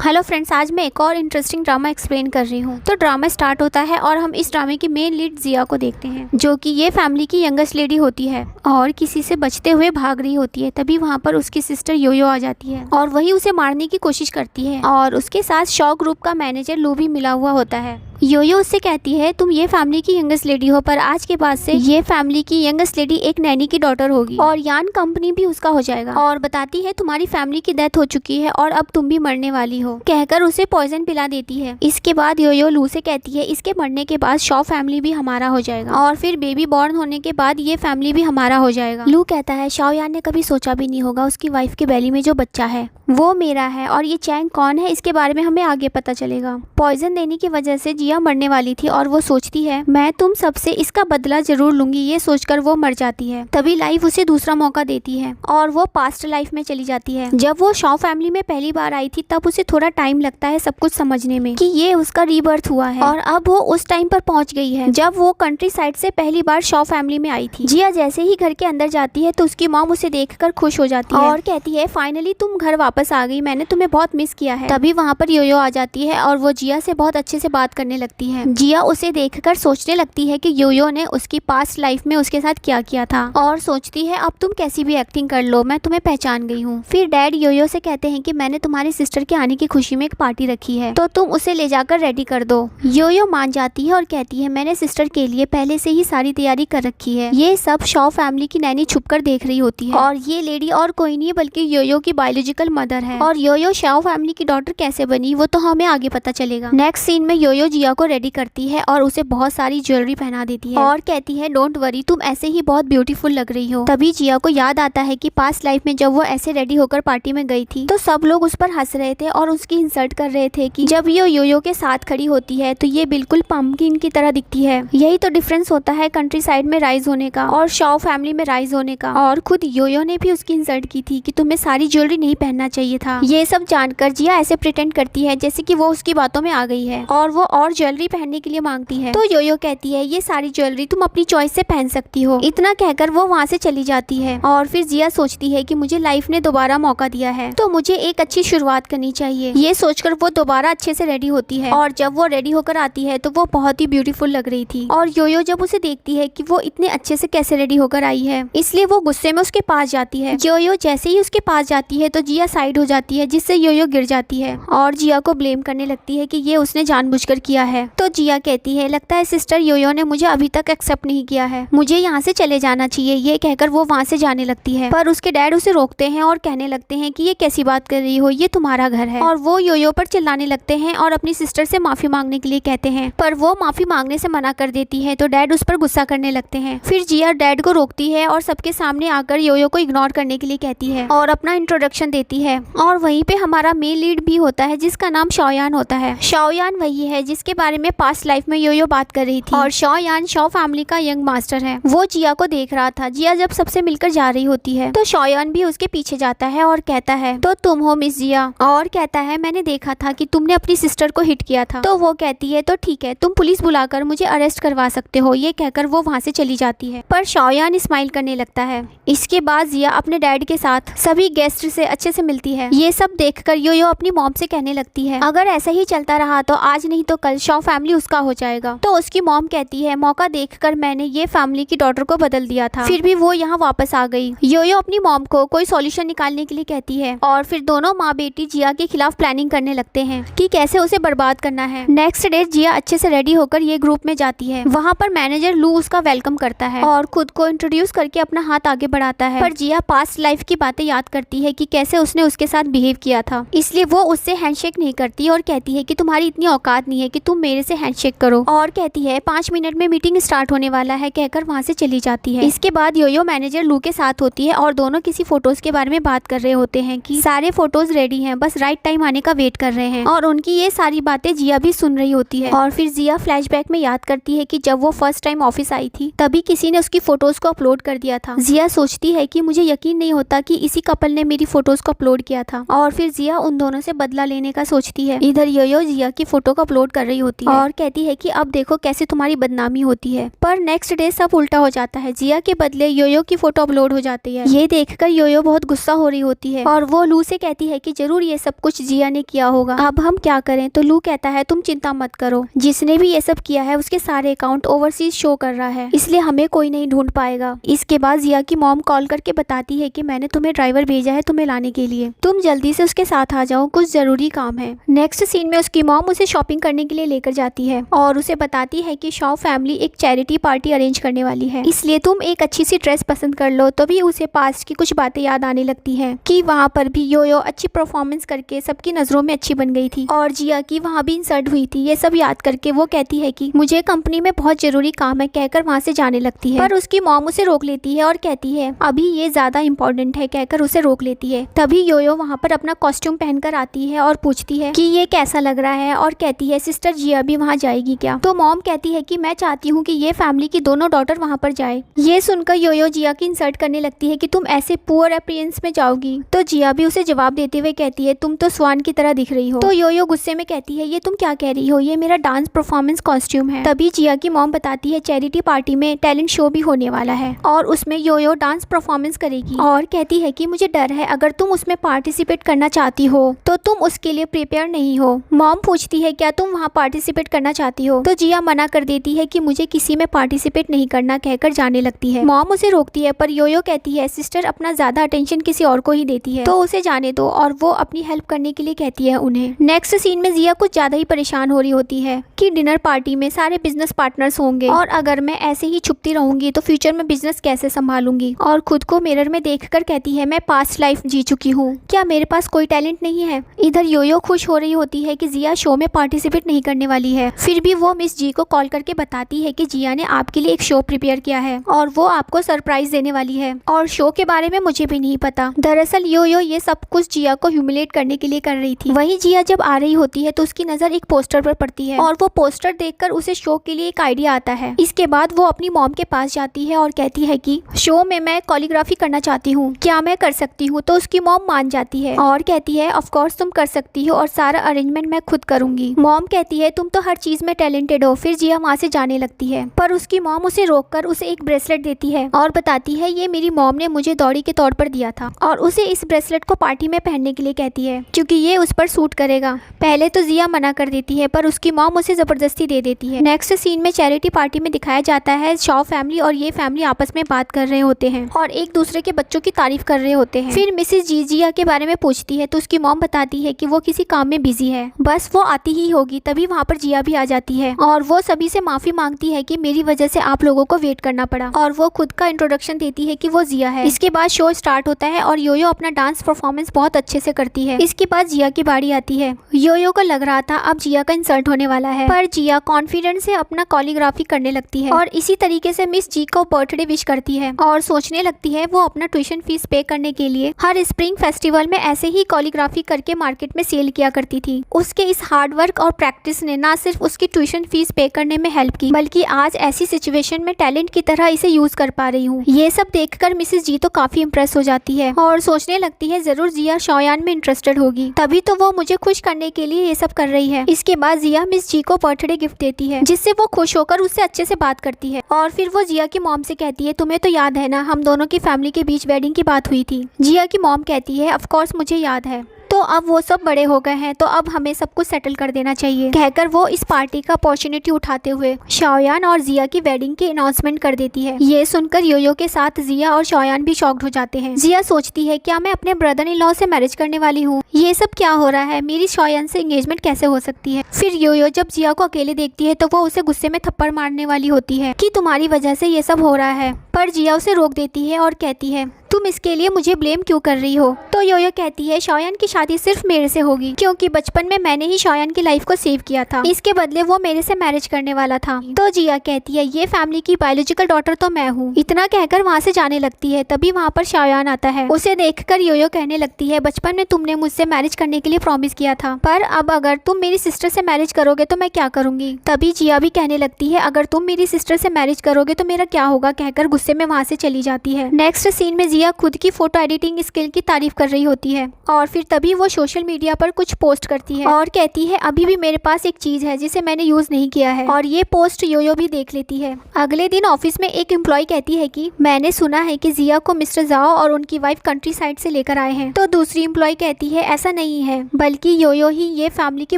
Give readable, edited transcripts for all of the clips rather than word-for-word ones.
Hello friends, आज मैं एक और इंटरेस्टिंग ड्रामा एक्सप्लेन कर रही हूँ। तो ड्रामा स्टार्ट होता है और हम इस ड्रामे की मेन लीड जिया को देखते हैं, जो कि ये फैमिली की यंगेस्ट लेडी होती है और किसी से बचते हुए भाग रही होती है। तभी वहाँ पर उसकी सिस्टर योयो आ जाती है और वही उसे मारने की कोशिश करती है और उसके साथ शॉ ग्रुप का मैनेजर लू भी मिला हुआ होता है। योयो उससे कहती है, तुम ये फैमिली की यंगेस्ट लेडी हो, पर आज के बाद से ये फैमिली की यंगेस्ट लेडी एक नैनी की डॉटर होगी और यान कंपनी भी उसका हो जाएगा। और बताती है तुम्हारी फैमिली की डेथ हो चुकी है और अब तुम भी मरने वाली हो, कहकर उसे पॉइजन पिला देती है। इसके बाद योयो लू से कहती है, इसके मरने के बाद शॉ फैमिली भी हमारा हो जाएगा और फिर बेबी बॉर्न होने के बाद ये फैमिली भी हमारा हो जाएगा। लू कहता है, शाओ यान ने कभी सोचा भी नहीं होगा उसकी वाइफ के बेली में जो बच्चा है वो मेरा है और ये चैंग कौन है इसके बारे में हमें आगे पता चलेगा। पॉइजन देने की वजह से जिया मरने वाली थी और वो सोचती है मैं तुम सबसे इसका बदला जरूर लूंगी। ये सोचकर वो मर जाती है। तभी लाइफ उसे दूसरा मौका देती है और वो पास्ट लाइफ में चली जाती है। जब वो शॉ फैमिली में पहली बार आई थी तब उसे थोड़ा टाइम लगता है सब कुछ समझने में कि ये उसका रीबर्थ हुआ है और अब वो उस टाइम पर पहुंच गई है जब वो कंट्री साइड से पहली बार शॉ फैमिली में आई थी। जिया जैसे ही घर के अंदर जाती है तो उसकी मॉम उसे देखकर खुश हो जाती है और कहती है, फाइनली तुम घर वापस आ गई, मैंने तुम्हें बहुत मिस किया है। तभी वहाँ पर योयो आ जाती है और वो जिया से बहुत अच्छे से बात करने लगती है। जिया उसे देखकर सोचने लगती है कि योयो ने उसकी पास्ट लाइफ में उसके साथ क्या किया था और सोचती है अब तुम कैसी भी एक्टिंग कर लो, मैं तुम्हें पहचान गई हूँ। फिर डैड योयो से कहते हैं कि मैंने तुम्हारी सिस्टर के आने की खुशी में एक पार्टी रखी है तो तुम उसे ले जाकर रेडी कर दो। योयो मान जाती है और कहती है, मैंने सिस्टर के लिए पहले से ही सारी तैयारी कर रखी है। ये सब शॉ फैमिली की नैनी छुपकर देख रही होती है और ये लेडी और कोई नहीं बल्कि योयो की बायोलॉजिकल मदर है। और योयो शाओ फैमिली की डॉटर कैसे बनी वो तो हमें आगे पता चलेगा। नेक्स्ट सीन में योयो जिया को रेडी करती है और उसे बहुत सारी ज्वेलरी पहना देती है और कहती है, डोंट वरी, तुम ऐसे ही बहुत ब्यूटीफुल लग रही हो। तभी जिया को याद आता है कि पास्ट लाइफ में जब वो ऐसे रेडी होकर पार्टी में गई थी तो सब लोग उस पर हंस रहे थे और उसकी इंसल्ट कर रहे थे कि जब ये योयो के साथ खड़ी होती है तो ये बिल्कुल पंपकिन की तरह दिखती है। यही तो डिफरेंस होता है कंट्री साइड में राइज होने का और शॉ फैमिली में राइज होने का। और खुद योयो ने भी उसकी इंसल्ट की थी कि तुम्हें सारी ज्वेलरी नहीं पहनना चाहिए था। ये सब जानकर जिया ऐसे प्रिटेंड करती है जैसे कि वो उसकी बातों में आ गई है और वो और ज्वेलरी पहनने के लिए मांगती है। तो योयो कहती है, ये सारी ज्वेलरी तुम अपनी चॉइस से पहन सकती हो। इतना कहकर वो वहाँ से चली जाती है और फिर जिया सोचती है कि मुझे लाइफ ने दोबारा मौका दिया है तो मुझे एक अच्छी शुरुआत करनी चाहिए। ये सोचकर वो दोबारा अच्छे से रेडी होती है और जब वो रेडी होकर आती है तो वो बहुत ही ब्यूटीफुल लग रही थी। और योयो जब उसे देखती है कि वो इतने अच्छे से कैसे रेडी होकर आई है इसलिए वो गुस्से में उसके पास जाती है। योयो जैसे ही उसके पास जाती है तो जिया साइड हो जाती है जिससे योयो गिर जाती है और जिया को ब्लेम करने लगती है कि ये उसने जानबूझकर किया है। तो जिया कहती है, लगता है सिस्टर योयो ने मुझे अभी तक एक्सेप्ट नहीं किया है, मुझे यहाँ से चले जाना चाहिए। ये कहकर वो वहाँ से जाने लगती है पर उसके डैड उसे रोकते हैं और कहने लगते हैं कि ये कैसी बात कर रही हो, ये तुम्हारा घर है। और वो योयो पर चिल्लाने लगते हैं और अपनी सिस्टर से माफी मांगने के लिए कहते हैं पर वो माफी मांगने से मना कर देती है तो डैड उस पर गुस्सा करने लगते हैं। फिर जिया डैड को रोकती है और सबके सामने आकर योयो को इग्नोर करने के लिए कहती है और अपना इंट्रोडक्शन देती है। और वहीं पे हमारा मेन लीड भी होता है जिसका नाम शाओयान होता है। शाओयान वही है जिसके बारे में पास्ट लाइफ में योयो बात कर रही थी और शाओयान शॉ फैमिली का यंग मास्टर है। वो जिया को देख रहा था। जिया जब सबसे मिलकर जा रही होती है तो शाओयान भी उसके पीछे जाता है और कहता है, तो तुम हो मिस जिया? और कहता है, मैंने देखा था कि तुमने अपनी सिस्टर को हिट किया था। तो वो कहती है, तो ठीक है, तुम पुलिस बुलाकर मुझे अरेस्ट करवा सकते हो। ये कहकर वो वहाँ से चली जाती है पर शाओयान स्माइल करने लगता है। इसके बाद जिया अपने डैड के साथ सभी गेस्ट से अच्छे से मिलती है। ये सब देखकर योयो अपनी मॉम से कहने लगती है, अगर ऐसा ही चलता रहा तो आज नहीं तो कल शॉ फैमिली उसका हो जाएगा। तो उसकी मॉम कहती है, मौका देखकर मैंने ये फैमिली की डॉटर को बदल दिया था, फिर भी वो यहाँ वापस आ गई। योयो अपनी मॉम को कोई सॉल्यूशन निकालने के लिए कहती है और फिर दोनों माँ बेटी जिया के खिलाफ प्लानिंग करने लगते हैं कि कैसे उसे बर्बाद करना है। नेक्स्ट डे जिया अच्छे से रेडी होकर ये ग्रुप में जाती है। वहाँ पर मैनेजर लू उसका वेलकम करता है और खुद को इंट्रोड्यूस करके अपना हाथ आगे बढ़ाता है। पर जिया पास्ट लाइफ की बातें याद करती है कि कैसे उसने उसके साथ बिहेव किया था, इसलिए वो उससे हैंडशेक नहीं करती और कहती है कि तुम्हारी इतनी औकात नहीं है कि तुम मेरे से हैंडशेक करो। और कहती है 5 मिनट में मीटिंग स्टार्ट होने वाला है, कहकर वहाँ से चली जाती है। इसके बाद योयो मैनेजर लू के साथ होती है और दोनों किसी फोटोज के बारे में बात कर रहे होते हैं कि सारे फोटोज रेडी हैं, बस राइट टाइम आने का वेट कर रहे हैं। और उनकी ये सारी बातें जिया भी सुन रही होती है। और फिर जिया फ्लैशबैक में याद करती है कि जब वो फर्स्ट टाइम ऑफिस आई थी तभी किसी ने उसकी फोटोज को अपलोड कर दिया था। जिया सोचती है कि मुझे यकीन नहीं होता कि इसी कपल ने मेरी फोटोज को अपलोड किया था। और फिर जिया उन दोनों से बदला लेने का सोचती है। इधर योयो जिया की फोटो को अपलोड कर रही होती है और कहती है कि अब देखो कैसे तुम्हारी बदनामी होती है। पर नेक्स्ट डे सब उल्टा हो जाता है। जिया के बदले योयो की फोटो अपलोड हो जाती है। ये देखकर योयो बहुत गुस्सा हो रही होती है और वो लू से कहती है कि जरूर ये सब कुछ जिया ने किया होगा, अब हम क्या करें। तो लू कहता है तुम चिंता मत करो, जिसने भी ये सब किया है उसके सारे अकाउंट ओवरसीज शो कर रहा है, इसलिए हमें कोई नहीं ढूंढ पाएगा। इसके बाद जिया की मॉम कॉल करके बताती है कि मैंने तुम्हें ड्राइवर भेजा है तुम्हें लाने के लिए, तुम जल्दी से उसके साथ आ जाओ, कुछ जरूरी काम है। नेक्स्ट सीन में उसकी मॉम उसे शॉपिंग करने के लिए लेकर जाती है और उसे बताती है कि शॉ फैमिली एक चैरिटी पार्टी अरेंज करने वाली है, इसलिए तुम एक अच्छी सी ड्रेस पसंद कर लो। तभी उसे पास्ट की कुछ बातें याद आने लगती हैं कि वहाँ पर भी योयो अच्छी परफॉर्मेंस करके सबकी नजरों में अच्छी बन गई थी और जिया की वहाँ भी इंसल्ट हुई थी। ये सब याद करके वो कहती है कि मुझे कंपनी में बहुत जरूरी काम है कहकर वहाँ से जाने लगती है, पर उसकी मॉम उसे रोक लेती है और कहती है अभी ये ज्यादा इम्पोर्टेंट है कहकर उसे रोक लेती है। तभी योयो वहाँ पर अपना कॉस्ट्यूम पहनकर आती है और पूछती है कि ये कैसा लग रहा है और कहती है सिस्टर जिया भी वहाँ जाएगी क्या। तो मॉम कहती है कि मैं चाहती हूँ कि ये फैमिली की दोनों डॉटर वहाँ पर जाए। ये सुनकर योयो जिया की इंसल्ट करने लगती है कि तुम ऐसे पुअर अपीयरेंस में जाओगी। तो जिया भी उसे जवाब देते हुए कहती है तुम तो स्वान की तरह दिख रही हो। तो योयो गुस्से में कहती है ये तुम क्या कह रही हो, ये मेरा डांस परफॉर्मेंस कॉस्ट्यूम है। तभी जिया की मॉम बताती है चैरिटी पार्टी में टैलेंट शो भी होने वाला है और उसमें योयो डांस परफॉर्मेंस करेगी और कहती है कि मुझे डर है अगर तुम उसमें पार्टिसिपेट करना चाहती हो तो तुम उसके लिए प्रिपेयर नहीं हो। मॉम पूछती है क्या तुम वहाँ पार्टिसिपेट करना चाहती हो, तो जिया मना कर देती है कि मुझे किसी में पार्टिसिपेट नहीं करना कहकर जाने लगती है। मॉम उसे रोकती है पर योयो कहती है सिस्टर अपना ज्यादा अटेंशन किसी और को ही देती है तो उसे जाने दो और वो अपनी हेल्प करने के लिए कहती है उन्हें। नेक्स्ट सीन में जिया कुछ ज्यादा ही परेशान हो रही होती है कि डिनर पार्टी में सारे बिजनेस पार्टनर्स होंगे और अगर मैं ऐसे ही छुपती रहूंगी तो फ्यूचर में बिजनेस कैसे संभालूंगी, और खुद को मिरर में देखकर कहती है मैं पास्ट लाइफ जी चुकी हूँ, क्या मेरे पास कोई टैलेंट नहीं है। इधर योयो खुश हो रही होती है कि जिया शो में पार्टिसिपेट नहीं करने वाली है, फिर भी वो मिस जी को कॉल करके बताती है कि जिया ने आपके लिए एक शो प्रिपेयर किया है और वो आपको सरप्राइज देने वाली है और शो के बारे में मुझे भी नहीं पता। दरअसल योयो ये सब कुछ जिया को ह्यूमिलेट करने के लिए कर रही थी। वहीं जिया जब आ रही होती है तो उसकी नजर एक पोस्टर पर पड़ती है और वो पोस्टर देखकर उसे शो के लिए एक आइडिया आता है। इसके बाद वो अपनी मॉम के पास जाती है और कहती है कि शो में मैं कोरियोग्राफी करना चाहती हूँ, क्या मैं कर सकती हूँ। तो उसकी मॉम मान जाती है और कहती है ऑफ कोर्स तुम कर सकती हो और सारा अरेंजमेंट मैं खुद करूंगी। मॉम कहती है तुम तो हर चीज में टैलेंटेड हो। फिर जिया वहाँ से जाने लगती है पर उसकी मॉम उसे रोककर उसे एक ब्रेसलेट देती है और बताती है ये मेरी मॉम ने मुझे दौड़ी के तौर पर दिया था और उसे इस ब्रेसलेट को पार्टी में पहनने के लिए कहती है क्योंकि ये उस पर सूट करेगा। पहले तो जिया मना कर देती है पर उसकी मॉम उसे जबरदस्ती दे देती है। नेक्स्ट सीन में चैरिटी पार्टी में दिखाया जाता है शॉ फैमिली और ये फैमिली आपस में बात कर रहे होते हैं और एक दूसरे के बच्चों की तारीफ कर रहे होते हैं। फिर मिसेस जी जिया के बारे में पूछती है तो उसकी मॉम बताती है कि वो किसी काम में बिजी है, बस वो आती ही होगी। तभी वहाँ पर जिया भी आ जाती है और वो सभी से माफी मांगती है कि मेरी वजह से आप लोगों को वेट करना पड़ा और वो खुद का इंट्रोडक्शन देती है कि वो जिया है। इसके बाद शो स्टार्ट होता है और योयो अपना डांस परफॉर्मेंस बहुत अच्छे से करती है। इसके बाद जिया की बारी आती है। योयो को लग रहा था अब जिया का इंसल्ट होने वाला है पर जिया कॉन्फिडेंस से अपना कोरियोग्राफी करने लगती है और इसी तरीके से मिस जी को बर्थडे विश करती है और सोचने लगती है वो अपना ट्यूशन फीस पे करने के लिए हर स्प्रिंग फेस्टिवल में ऐसे ही कोरियोग्राफी करके मार्केट में सेल किया करती थी। उसके इस हार्ड वर्क और प्रैक्टिस ने न सिर्फ उसकी ट्यूशन फीस पे करने में हेल्प की बल्कि आज ऐसी सिचुएशन में टैलेंट की तरह इसे यूज कर पा रही हूँ। ये सब देखकर मिसेस जी तो काफी इम्प्रेस हो जाती है और सोचने लगती है जरूर जिया शॉयान में इंटरेस्टेड होगी, तभी तो वो मुझे खुश करने के लिए ये सब कर रही है। इसके बाद जिया मिस जी को बर्थडे गिफ्ट देती है जिससे वो खुश होकर उससे अच्छे से बात करती है और फिर वो जिया की मॉम से कहती है तुम्हें तो याद है ना हम दोनों की फैमिली के बीच वेडिंग की बात हुई थी। जिया की मॉम कहती है ऑफ कोर्स मुझे याद है, तो अब वो सब बड़े हो गए हैं तो अब हमें सब कुछ सेटल कर देना चाहिए कहकर वो इस पार्टी का अपॉर्चुनिटी उठाते हुए शॉयान और जिया की वेडिंग की अनाउंसमेंट कर देती है। ये सुनकर योयो के साथ जिया और शॉयान भी शॉक्ड हो जाते हैं। जिया सोचती है क्या मैं अपने ब्रदर इन लॉ से मैरिज करने वाली हूँ, ये सब क्या हो रहा है, मेरी शॉयान से एंगेजमेंट कैसे हो सकती है। फिर योयो जब जिया को अकेले देखती है तो वो उसे गुस्से में थप्पड़ मारने वाली होती है कि तुम्हारी वजह से ये सब हो रहा है, पर जिया उसे रोक देती है और कहती है तुम इसके लिए मुझे ब्लेम क्यों कर रही हो। तो योयो कहती है शॉयान की शादी सिर्फ मेरे से होगी क्योंकि बचपन में मैंने ही शॉयान की लाइफ को सेव किया था, इसके बदले वो मेरे से मैरिज करने वाला था। तो जिया कहती है ये फैमिली की बायोलॉजिकल डॉटर तो मैं हूँ। इतना कहकर वहाँ से जाने लगती है। तभी वहाँ पर शॉयान आता है। उसे देखकर योयो कहने लगती है बचपन में तुमने मुझसे मैरिज करने के लिए प्रॉमिस किया था, पर अब अगर तुम मेरी सिस्टर से मैरिज करोगे तो मैं क्या करूंगी। तभी जिया भी कहने लगती है अगर तुम मेरी सिस्टर से मैरिज करोगे तो मेरा क्या होगा कहकर गुस्से में वहाँ से चली जाती है। नेक्स्ट सीन में जिया जिया खुद की फोटो एडिटिंग स्किल की तारीफ कर रही होती है और फिर तभी वो सोशल मीडिया पर कुछ पोस्ट करती है और कहती है अभी भी मेरे पास एक चीज है जिसे मैंने यूज नहीं किया है, और ये पोस्ट योयो भी देख लेती है। अगले दिन ऑफिस में एक एम्प्लॉय कहती है कि मैंने सुना है कि जिया को मिस्टर जाओ और उनकी वाइफ कंट्री साइड से लेकर आए हैं। तो दूसरी एम्प्लॉय कहती है ऐसा नहीं है, बल्कि योयो ही ये फैमिली की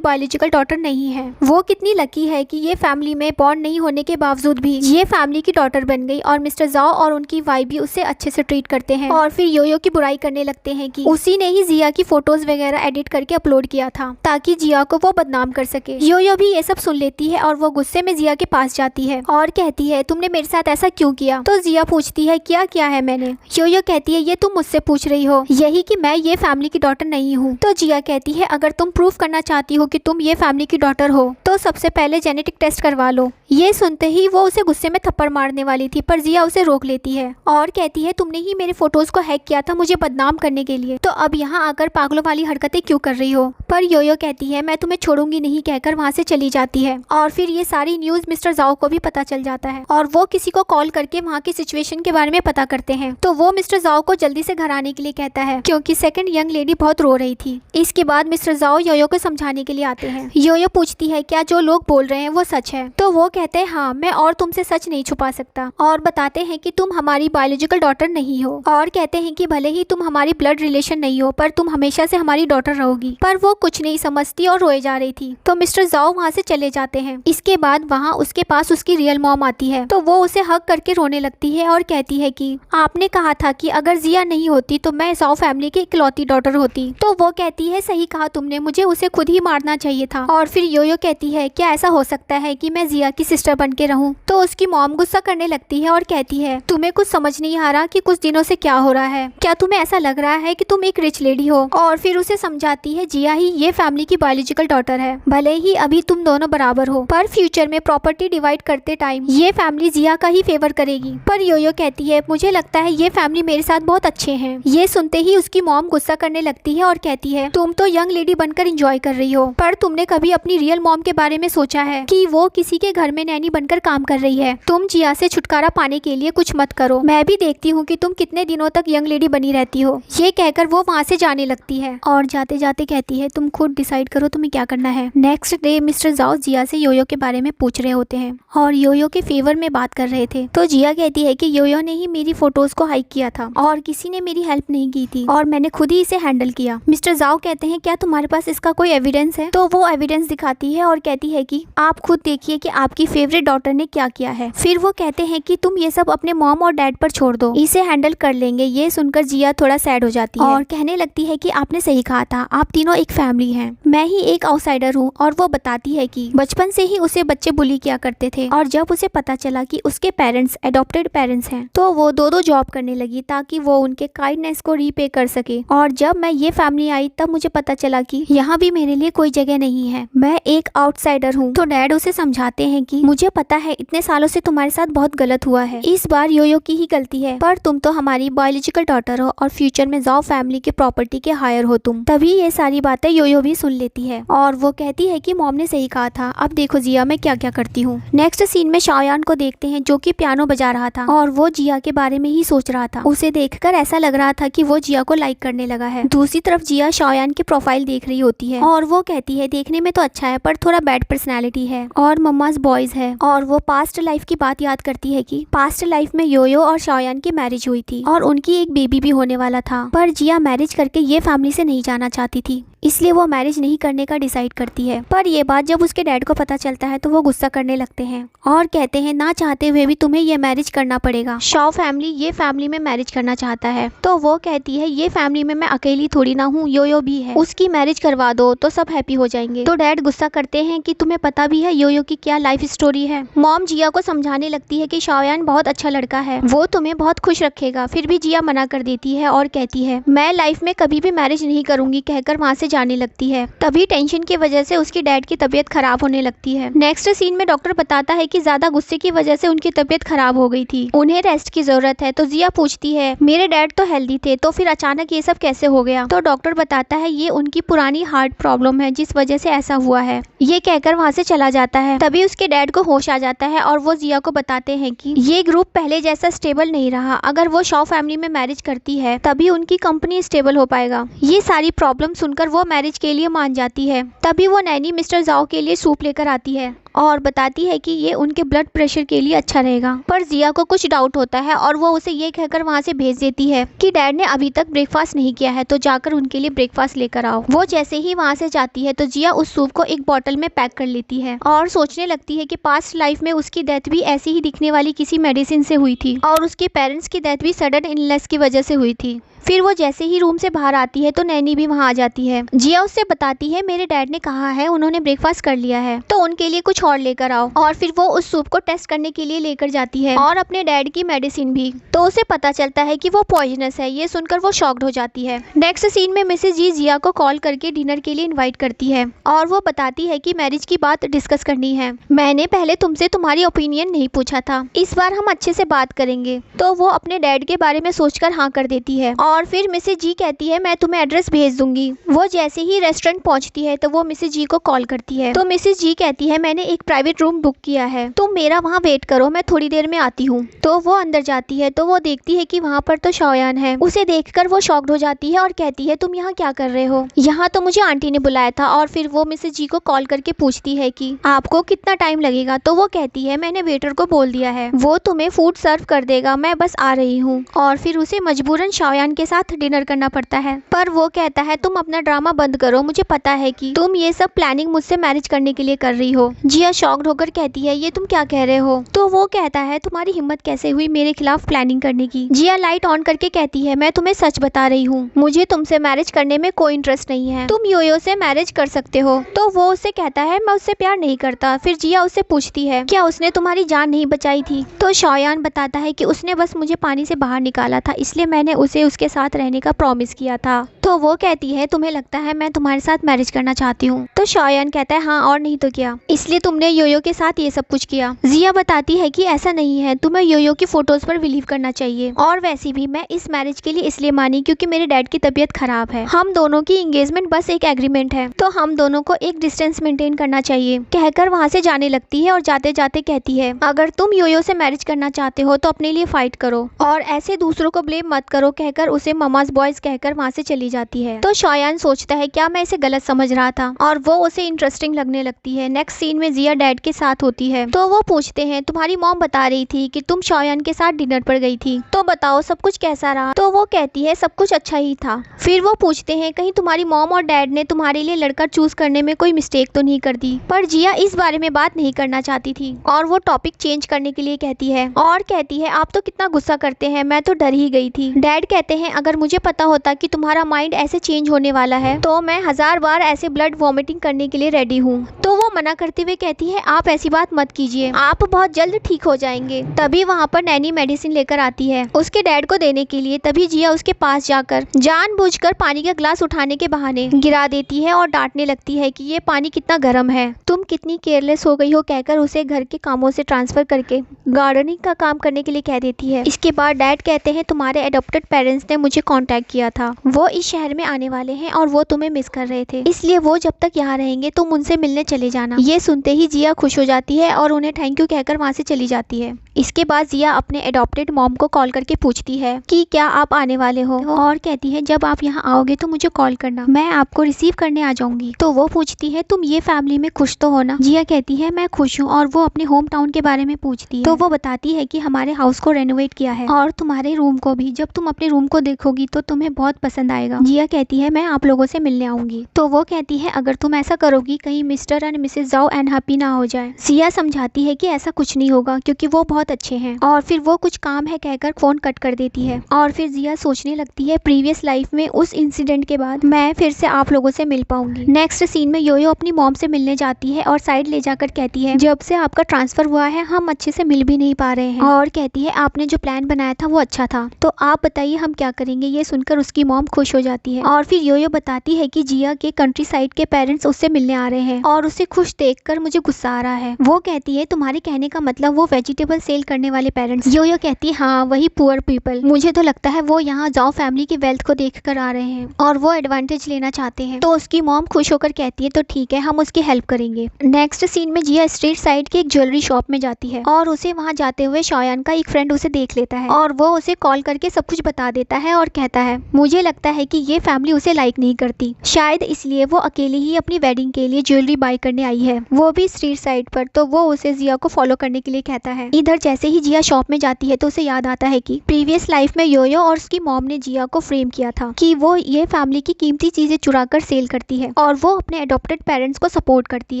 बायोलॉजिकल डॉटर नहीं है। वो कितनी लकी है कि ये फैमिली में बॉर्न नहीं होने के बावजूद भी ये फैमिली की डॉटर बन गई और मिस्टर जाओ और उनकी वाइफ भी उसे अच्छे से ट्रीट करते हैं। और फिर योयो की बुराई करने लगते हैं कि उसी ने ही जिया की फोटोज वगैरह एडिट करके अपलोड किया था ताकि जिया को वो बदनाम कर सके। योयो भी ये सब सुन लेती है और वो गुस्से में जिया के पास जाती है और कहती है तुमने मेरे साथ ऐसा क्यों किया? तो जिया पूछती है क्या किया है मैंने? योयो कहती है ये तुम मुझसे पूछ रही हो, यही कि मैं ये फैमिली की डॉटर नहीं हूँ। तो जिया कहती है अगर तुम प्रूफ करना चाहती हो कि तुम ये फैमिली की डॉटर हो तो सबसे पहले जेनेटिक टेस्ट करवा लो। ये सुनते ही वो उसे गुस्से में थप्पड़ मारने वाली थी, पर जिया उसे रोक लेती है और कहती है तुमने ही मेरे फोटोज को हैक किया था मुझे बदनाम करने के लिए, तो अब यहाँ आकर पागलों वाली हरकतें क्यों कर रही हो? पर योयो कहती है मैं तुम्हें छोड़ूंगी नहीं कहकर वहाँ से चली जाती है। और फिर ये सारी न्यूज मिस्टर जाओ को भी पता चल जाता है और वो किसी को कॉल करके वहाँ की सिचुएशन के बारे में पता करते हैं। तो वो मिस्टर जाओ को जल्दी से घर आने के लिए कहता है क्योंकि सेकंड यंग लेडी बहुत रो रही थी। इसके बाद मिस्टर जाओ योयो को समझाने के लिए आते हैं। योयो पूछती है क्या जो लोग बोल रहे हैं वो सच है? तो वो कहते हैं हाँ, मैं और तुमसे सच नहीं छुपा सकता, और बताते हैं कि तुम हमारी बायोलॉजिकल डॉटर नहीं हो और कहते हैं कि भले ही तुम हमारी ब्लड रिलेशन नहीं हो पर तुम हमेशा से हमारी डॉटर रहोगी। पर वो कुछ नहीं समझती और रोए जा रही थी। तो मिस्टर जाओ वहाँ से चले जाते हैं। इसके बाद वहाँ उसके पास उसकी रियल मॉम आती है तो वो उसे हक करके रोने लगती है और कहती है कि आपने कहा था कि अगर जिया नहीं होती तो मैं जाओ फैमिली की इकलौती डॉटर होती। तो वो कहती है सही कहा तुमने, मुझे उसे खुद ही मारना चाहिए था। और फिर योयो कहती है क्या ऐसा हो सकता है कि मैं जिया की सिस्टर बन के रहूं? तो उसकी मॉम गुस्सा करने लगती है और कहती है तुम्हें कुछ समझ नहीं आ रहा कि कुछ दिनों से क्या हो रहा है? क्या तुम्हें ऐसा लग रहा है कि तुम एक रिच लेडी हो? और फिर उसे समझाती है जिया ही ये फैमिली की बायोलॉजिकल डॉटर है, भले ही अभी तुम दोनों बराबर हो पर फ्यूचर में प्रॉपर्टी डिवाइड करते टाइम ये फैमिली जिया का ही फेवर करेगी। पर योयो कहती है मुझे लगता है ये फैमिली मेरे साथ बहुत अच्छे हैं। ये सुनते ही उसकी मॉम गुस्सा करने लगती है और कहती है तुम तो यंग लेडी बनकर एंजॉय कर रही हो, पर तुमने कभी अपनी रियल मॉम के बारे में सोचा है कि वो किसी के घर में नैनी बनकर काम कर रही है? तुम जिया से छुटकारा पाने के लिए कुछ मत करो, मैं भी देखती हूँ कि तुम कितने दिनों तक यंग लेडी बनी रहती हो। ये कहकर वो वहाँ से जाने लगती है और जाते जाते कहती है तुम खुद डिसाइड करो तुम्हें क्या करना है। नेक्स्ट डे मिस्टर जाओ जिया से योयो के बारे में पूछ रहे होते हैं और योयो के फेवर में बात कर रहे थे। तो जिया कहती है कि योयो ने ही मेरी फोटोज को हाइक किया था और किसी ने मेरी हेल्प नहीं की थी और मैंने खुद ही इसे हैंडल किया। मिस्टर जाओ कहते हैं क्या तुम्हारे पास इसका कोई एविडेंस है? तो वो एविडेंस दिखाती है और कहती है कि आप खुद देखिए कि आपकी फेवरेट डॉटर ने क्या किया है। फिर वो कहते हैं कि तुम ये सब अपने मॉम और डैड पर छोड़ दो, इसे हैंडल कर लेंगे। ये सुनकर जिया थोड़ा सैड हो जाती है और कहने लगती है कि आपने सही कहा था, आप तीनों एक फैमिली हैं, मैं ही एक आउटसाइडर हूँ। और वो बताती है कि बचपन से ही उसे बच्चे बुली किया करते थे और जब उसे पता चला कि उसके पेरेंट्स एडॉप्टेड पेरेंट्स हैं तो वो दो जॉब करने लगी ताकि वो उनके काइंडनेस को रीपे कर सके। और जब मैं ये फैमिली आई तब मुझे पता चला कि यहाँ भी मेरे लिए कोई जगह नहीं है, मैं एक आउटसाइडर हूँ। तो डैड उसे समझाते हैं कि मुझे पता है इतने सालों से तुम्हारे साथ बहुत गलत हुआ है, इस बार योयो की ही गलती है, पर तुम तो हमारी बायोलॉजिकल डॉटर हो और फ्यूचर में जाओ फैमिली के प्रॉपर्टी के हायर हो तुम। तभी ये सारी बातें योयो भी सुन लेती है और वो कहती है कि मॉम ने सही कहा था, अब देखो जिया मैं क्या क्या करती हूँ। नेक्स्ट सीन में शाओयान को देखते हैं जो कि पियानो बजा रहा था और वो जिया के बारे में ही सोच रहा था। उसे देखकर ऐसा लग रहा था कि वो जिया को लाइक करने लगा है। दूसरी तरफ जिया शाओयान की प्रोफाइल देख रही होती है और वो कहती है देखने में तो अच्छा है पर थोड़ा बैड पर्सनैलिटी है और मम्माज बॉयज है। और वो पास्ट लाइफ की बात याद करती है कि पास्ट लाइफ में योयो और शाओयान की मैरिज हुई थी और उनकी एक बेबी भी होने वाला था, पर जिया मैरिज करके ये फैमिली से नहीं जाना चाहती थी, इसलिए वो मैरिज नहीं करने का डिसाइड करती है। पर ये बात जब उसके डैड को पता चलता है तो वो गुस्सा करने लगते हैं और कहते हैं ना चाहते हुए भी तुम्हें ये मैरिज करना पड़ेगा, शाओ फैमिली ये फैमिली में मैरिज करना चाहता है। तो वो कहती है ये फैमिली में मैं अकेली थोड़ी ना हूँ, योयो भी है, उसकी मैरिज करवा दो तो सब हैप्पी हो जाएंगे। तो डैड गुस्सा करते हैं कि तुम्हें पता भी है योयो की क्या लाइफ स्टोरी है। मॉम जिया को समझाने लगती है कि शाओयान बहुत अच्छा लड़का है, वो तुम्हें बहुत खुश रखेगा, फिर भी जिया मना कर देती है और कहती है मैं लाइफ में कभी भी मैरिज नहीं करूंगी कहकर वहाँ से जाने लगती है। तभी टेंशन की वजह से उसकी डैड की तबीयत खराब होने लगती है। नेक्स्ट सीन में डॉक्टर बताता है कि ज्यादा गुस्से की वजह से उनकी तबीयत खराब हो गई थी, उन्हें रेस्ट की जरूरत है। तो जिया पूछती है मेरे डैड तो हेल्दी थे तो फिर अचानक ये सब कैसे हो गया? तो डॉक्टर बताता है ये उनकी पुरानी हार्ट प्रॉब्लम है जिस वजह से ऐसा हुआ है। ये कहकर वहाँ से चला जाता है। तभी उसके डैड को होश आ जाता है और वो जिया को बताते हैं कि ये ग्रुप पहले जैसा स्टेबल नहीं रहा, अगर वो शाओ फैमिली में मैरिज करती है तभी उनकी कंपनी स्टेबल हो पाएगा। ये सारी प्रॉब्लम सुनकर वो मैरिज के लिए मान जाती है। तभी वो नैनी मिस्टर जाओ के लिए सूप लेकर आती है और बताती है कि ये उनके ब्लड प्रेशर के लिए अच्छा रहेगा। पर जिया को कुछ डाउट होता है और वो उसे ये कहकर वहाँ से भेज देती है कि डैड ने अभी तक ब्रेकफास्ट नहीं किया है, तो जाकर उनके लिए ब्रेकफास्ट लेकर आओ। वो जैसे ही वहाँ से जाती है तो जिया उस सूप को एक बॉटल में पैक कर लेती है और सोचने लगती है कि पास्ट लाइफ में उसकी डेथ भी ऐसी ही दिखने वाली किसी मेडिसिन से हुई थी और उसके पेरेंट्स की डेथ भी सडन इलनेस की वजह से हुई थी। फिर वो जैसे ही रूम से बाहर आती है तो नैनी भी वहाँ आ जाती है। जिया उससे बताती है मेरे डैड ने कहा है उन्होंने ब्रेकफास्ट कर लिया है तो उनके लिए कुछ और लेकर आओ। और फिर वो उस सूप को टेस्ट करने के लिए लेकर जाती है और अपने डैड की मेडिसिन भी। तो उसे पता चलता है कि वो पॉइजनस है। ये सुनकर वो शॉक्ड हो जाती है। नेक्स्ट सीन में मिसेज जी जिया को कॉल करके डिनर के लिए इन्वाइट करती है और वो बताती है कि मैरिज की बात डिस्कस करनी है। मैंने पहले तुमसे तुम्हारी ओपिनियन नहीं पूछा था, इस बार हम अच्छे से बात करेंगे। तो वो अपने डैड के बारे में सोचकर हाँ कर देती है और फिर मिसेज जी कहती है मैं तुम्हें एड्रेस भेज दूंगी। वो जैसे ही रेस्टोरेंट पहुंचती है तो वो मिसेज जी को कॉल करती है। तो मिसेज जी कहती है मैंने एक प्राइवेट रूम बुक किया है, तुम मेरा वहाँ वेट करो, मैं थोड़ी देर में आती हूँ। तो वो अंदर जाती है तो वो देखती है कि वहाँ पर तो शौयान है। उसे देखकर वो शॉक्ड हो जाती है और कहती है तुम यहाँ क्या कर रहे हो? यहाँ तो मुझे आंटी ने बुलाया था। और फिर वो मिसेज जी को कॉल करके पूछती है कि आपको कितना टाइम लगेगा? तो वो कहती है मैंने वेटर को बोल दिया है, वो तुम्हें फूड सर्व कर देगा, मैं बस आ रही हूँ। और फिर उसे मजबूरन शौयान के साथ डिनर करना पड़ता है। पर वो कहता है तुम अपना ड्रामा बंद करो, मुझे पता है कि तुम ये सब प्लानिंग मुझसे मैरिज करने के लिए कर रही हो। जिया शॉक्ड होकर कहती है ये तुम क्या कह रहे हो? तो वो कहता है तुम्हारी हिम्मत कैसे हुई मेरे खिलाफ प्लानिंग करने की? जिया लाइट ऑन करके कहती है मैं तुम्हें सच बता रही हूँ, मुझे तुमसे मैरिज करने में कोई इंटरेस्ट नहीं है, तुम योयो से मैरिज कर सकते हो। तो वो उससे कहता है मैं उससे प्यार नहीं करता। फिर जिया उससे पूछती है क्या उसने तुम्हारी जान नहीं बचाई थी? तो शौयान बताता है कि उसने बस मुझे पानी से बाहर निकाला था, इसलिए मैंने उसे उसके साथ रहने का प्रॉमिस किया था। तो वो कहती है तुम्हें लगता है मैं तुम्हारे साथ मैरिज करना चाहती हूँ? तो शौयान कहता है हाँ और नहीं तो क्या, इसलिए तुमने योयो के साथ ये सब कुछ किया। जिया बताती है कि ऐसा नहीं है, तुम्हें योयो की फोटोज पर बिलीव करना चाहिए। और वैसे भी मैं इस मैरिज के लिए इसलिए मानी क्योंकि मेरे डैड की तबीयत खराब है, हम दोनों की एंगेजमेंट बस एक एग्रीमेंट है, तो हम दोनों को एक डिस्टेंस मेंटेन करना चाहिए। कहकर वहाँ से जाने लगती है और जाते जाते कहती है अगर तुम योयो से मैरिज करना चाहते हो तो अपने लिए फाइट करो और ऐसे दूसरों को ब्लेम मत करो। कहकर उसे ममाज बॉयज कहकर वहाँ से चली जाती है। तो शौयान सोचता है क्या मैं इसे गलत समझ रहा था और वो उसे इंटरेस्टिंग लगने लगती है। नेक्स्ट सीन में जिया डैड के साथ होती है तो वो पूछते हैं तुम्हारी मॉम बता रही थी कि तुम शौयान के साथ डिनर पर गई थी, तो बताओ सब कुछ कैसा रहा? तो वो कहती है सब कुछ अच्छा ही था। फिर वो पूछते हैं कहीं तुम्हारी मॉम और डैड ने तुम्हारे लिए लड़का चूज करने में कोई मिस्टेक तो नहीं कर दी? पर जिया इस बारे में बात नहीं करना चाहती थी और वो टॉपिक चेंज करने के लिए कहती है और कहती है आप तो कितना गुस्सा करते हैं, मैं तो डर ही गई थी। डैड कहते हैं अगर मुझे पता होता कि तुम्हारा माइंड ऐसे चेंज होने वाला है तो मैं 1000 बार ऐसे ब्लड वॉमिटिंग करने के लिए रेडी हूँ। तो वो मना करते हुए कहती है आप ऐसी बात मत कीजिए, आप बहुत जल्द ठीक हो जाएंगे। तभी वहाँ पर नैनी मेडिसिन लेकर आती है उसके डैड को देने के लिए। तभी जिया उसके पास जाकर जानबूझकर पानी का ग्लास उठाने के बहाने गिरा देती है और डांटने लगती है कि ये पानी कितना गर्म है, तुम कितनी केयरलेस हो गई हो। कहकर उसे घर के कामों से ट्रांसफर करके गार्डनिंग का काम करने के लिए कह देती है। इसके बाद डैड कहते हैं तुम्हारे एडॉप्टेड पेरेंट्स ने मुझे कांटेक्ट किया था, वो इस शहर में आने वाले हैं और वो तुम्हें मिस कर रहे थे, इसलिए वो जब तक यहाँ रहेंगे तुम उनसे मिलने चले जाना। ये सुनते ही जिया खुश हो जाती है और उन्हें थैंक यू कहकर वहाँ से चली जाती है। इसके बाद जिया अपने एडॉप्टेड मॉम को कॉल करके पूछती है कि क्या आप आने वाले हो, और कहती है जब आप यहाँ आओगे तो मुझे कॉल करना, मैं आपको रिसीव करने आ जाऊंगी। तो वो पूछती है तुम ये फैमिली में खुश तो हो ना? जिया कहती है मैं खुश हूँ और वो अपने होम टाउन के बारे में पूछती है। तो वो बताती है कि हमारे हाउस को रेनोवेट किया है और तुम्हारे रूम को भी, जब तुम अपने रूम को देखोगी तो तुम्हें बहुत पसंद आएगा। जिया कहती है मैं आप लोगों से मिलने आऊंगी। तो वो कहती है अगर तुम ऐसा करोगी कहीं मिस्टर एंड मिसेज जाओ अनहैप्पी ना हो जाए। जिया समझाती है कि ऐसा कुछ नहीं होगा क्योंकि वो बहुत अच्छे हैं। और फिर वो कुछ काम है कहकर फोन कट कर देती है। और फिर जिया सोचने लगती है प्रीवियस लाइफ में उस इंसिडेंट के बाद मैं फिर से आप लोगों से मिल पाऊंगी। नेक्स्ट सीन में योयो अपनी मॉम से मिलने जाती है और साइड ले जाकर कहती है जब से आपका ट्रांसफर हुआ है हम अच्छे से मिल भी नहीं पा रहे हैं, और कहती है आपने जो प्लान बनाया था वो अच्छा था, तो आप बताइए हम क्या करेंगे। ये सुनकर उसकी मॉम खुश हो जाती है और फिर योयो बताती है कि जिया के कंट्री साइड के पेरेंट्स उससे मिलने आ रहे हैं और उसे खुश देखकर मुझे गुस्सा आ रहा है। वो कहती है तुम्हारे कहने का मतलब वो वेजिटेबल सेल करने वाले पेरेंट्स। योयो कहती है हाँ वही पुअर पीपल। मुझे तो लगता है वो यहाँ जाओ फैमिली की वेल्थ को देख कर आ रहे हैं और वो एडवांटेज लेना चाहते हैं। तो उसकी मॉम खुश होकर कहती है तो ठीक है हम उसकी हेल्प करेंगे। नेक्स्ट सीन में जिया स्ट्रीट साइड की एक ज्वेलरी शॉप में जाती है और उसे वहाँ जाते हुए शौयान का एक फ्रेंड उसे देख लेता है और वो उसे कॉल करके सब कुछ बता देता है और कहता है मुझे लगता है कि ये फैमिली उसे लाइक नहीं करती, शायद इसलिए वो अकेले ही अपनी वेडिंग के लिए ज्वेलरी बाय करने आई है, वो भी स्ट्रीट साइड पर। तो वो उसे जिया को फॉलो करने के लिए कहता है। इधर जैसे ही जिया शॉप में जाती है तो उसे याद आता है कि प्रीवियस लाइफ में योयो और उसकी मॉम ने जिया को फ्रेम किया था कि वो ये फैमिली की कीमती चीजें चुरा कर सेल करती है और वो अपने अडॉप्टेड पेरेंट्स को सपोर्ट करती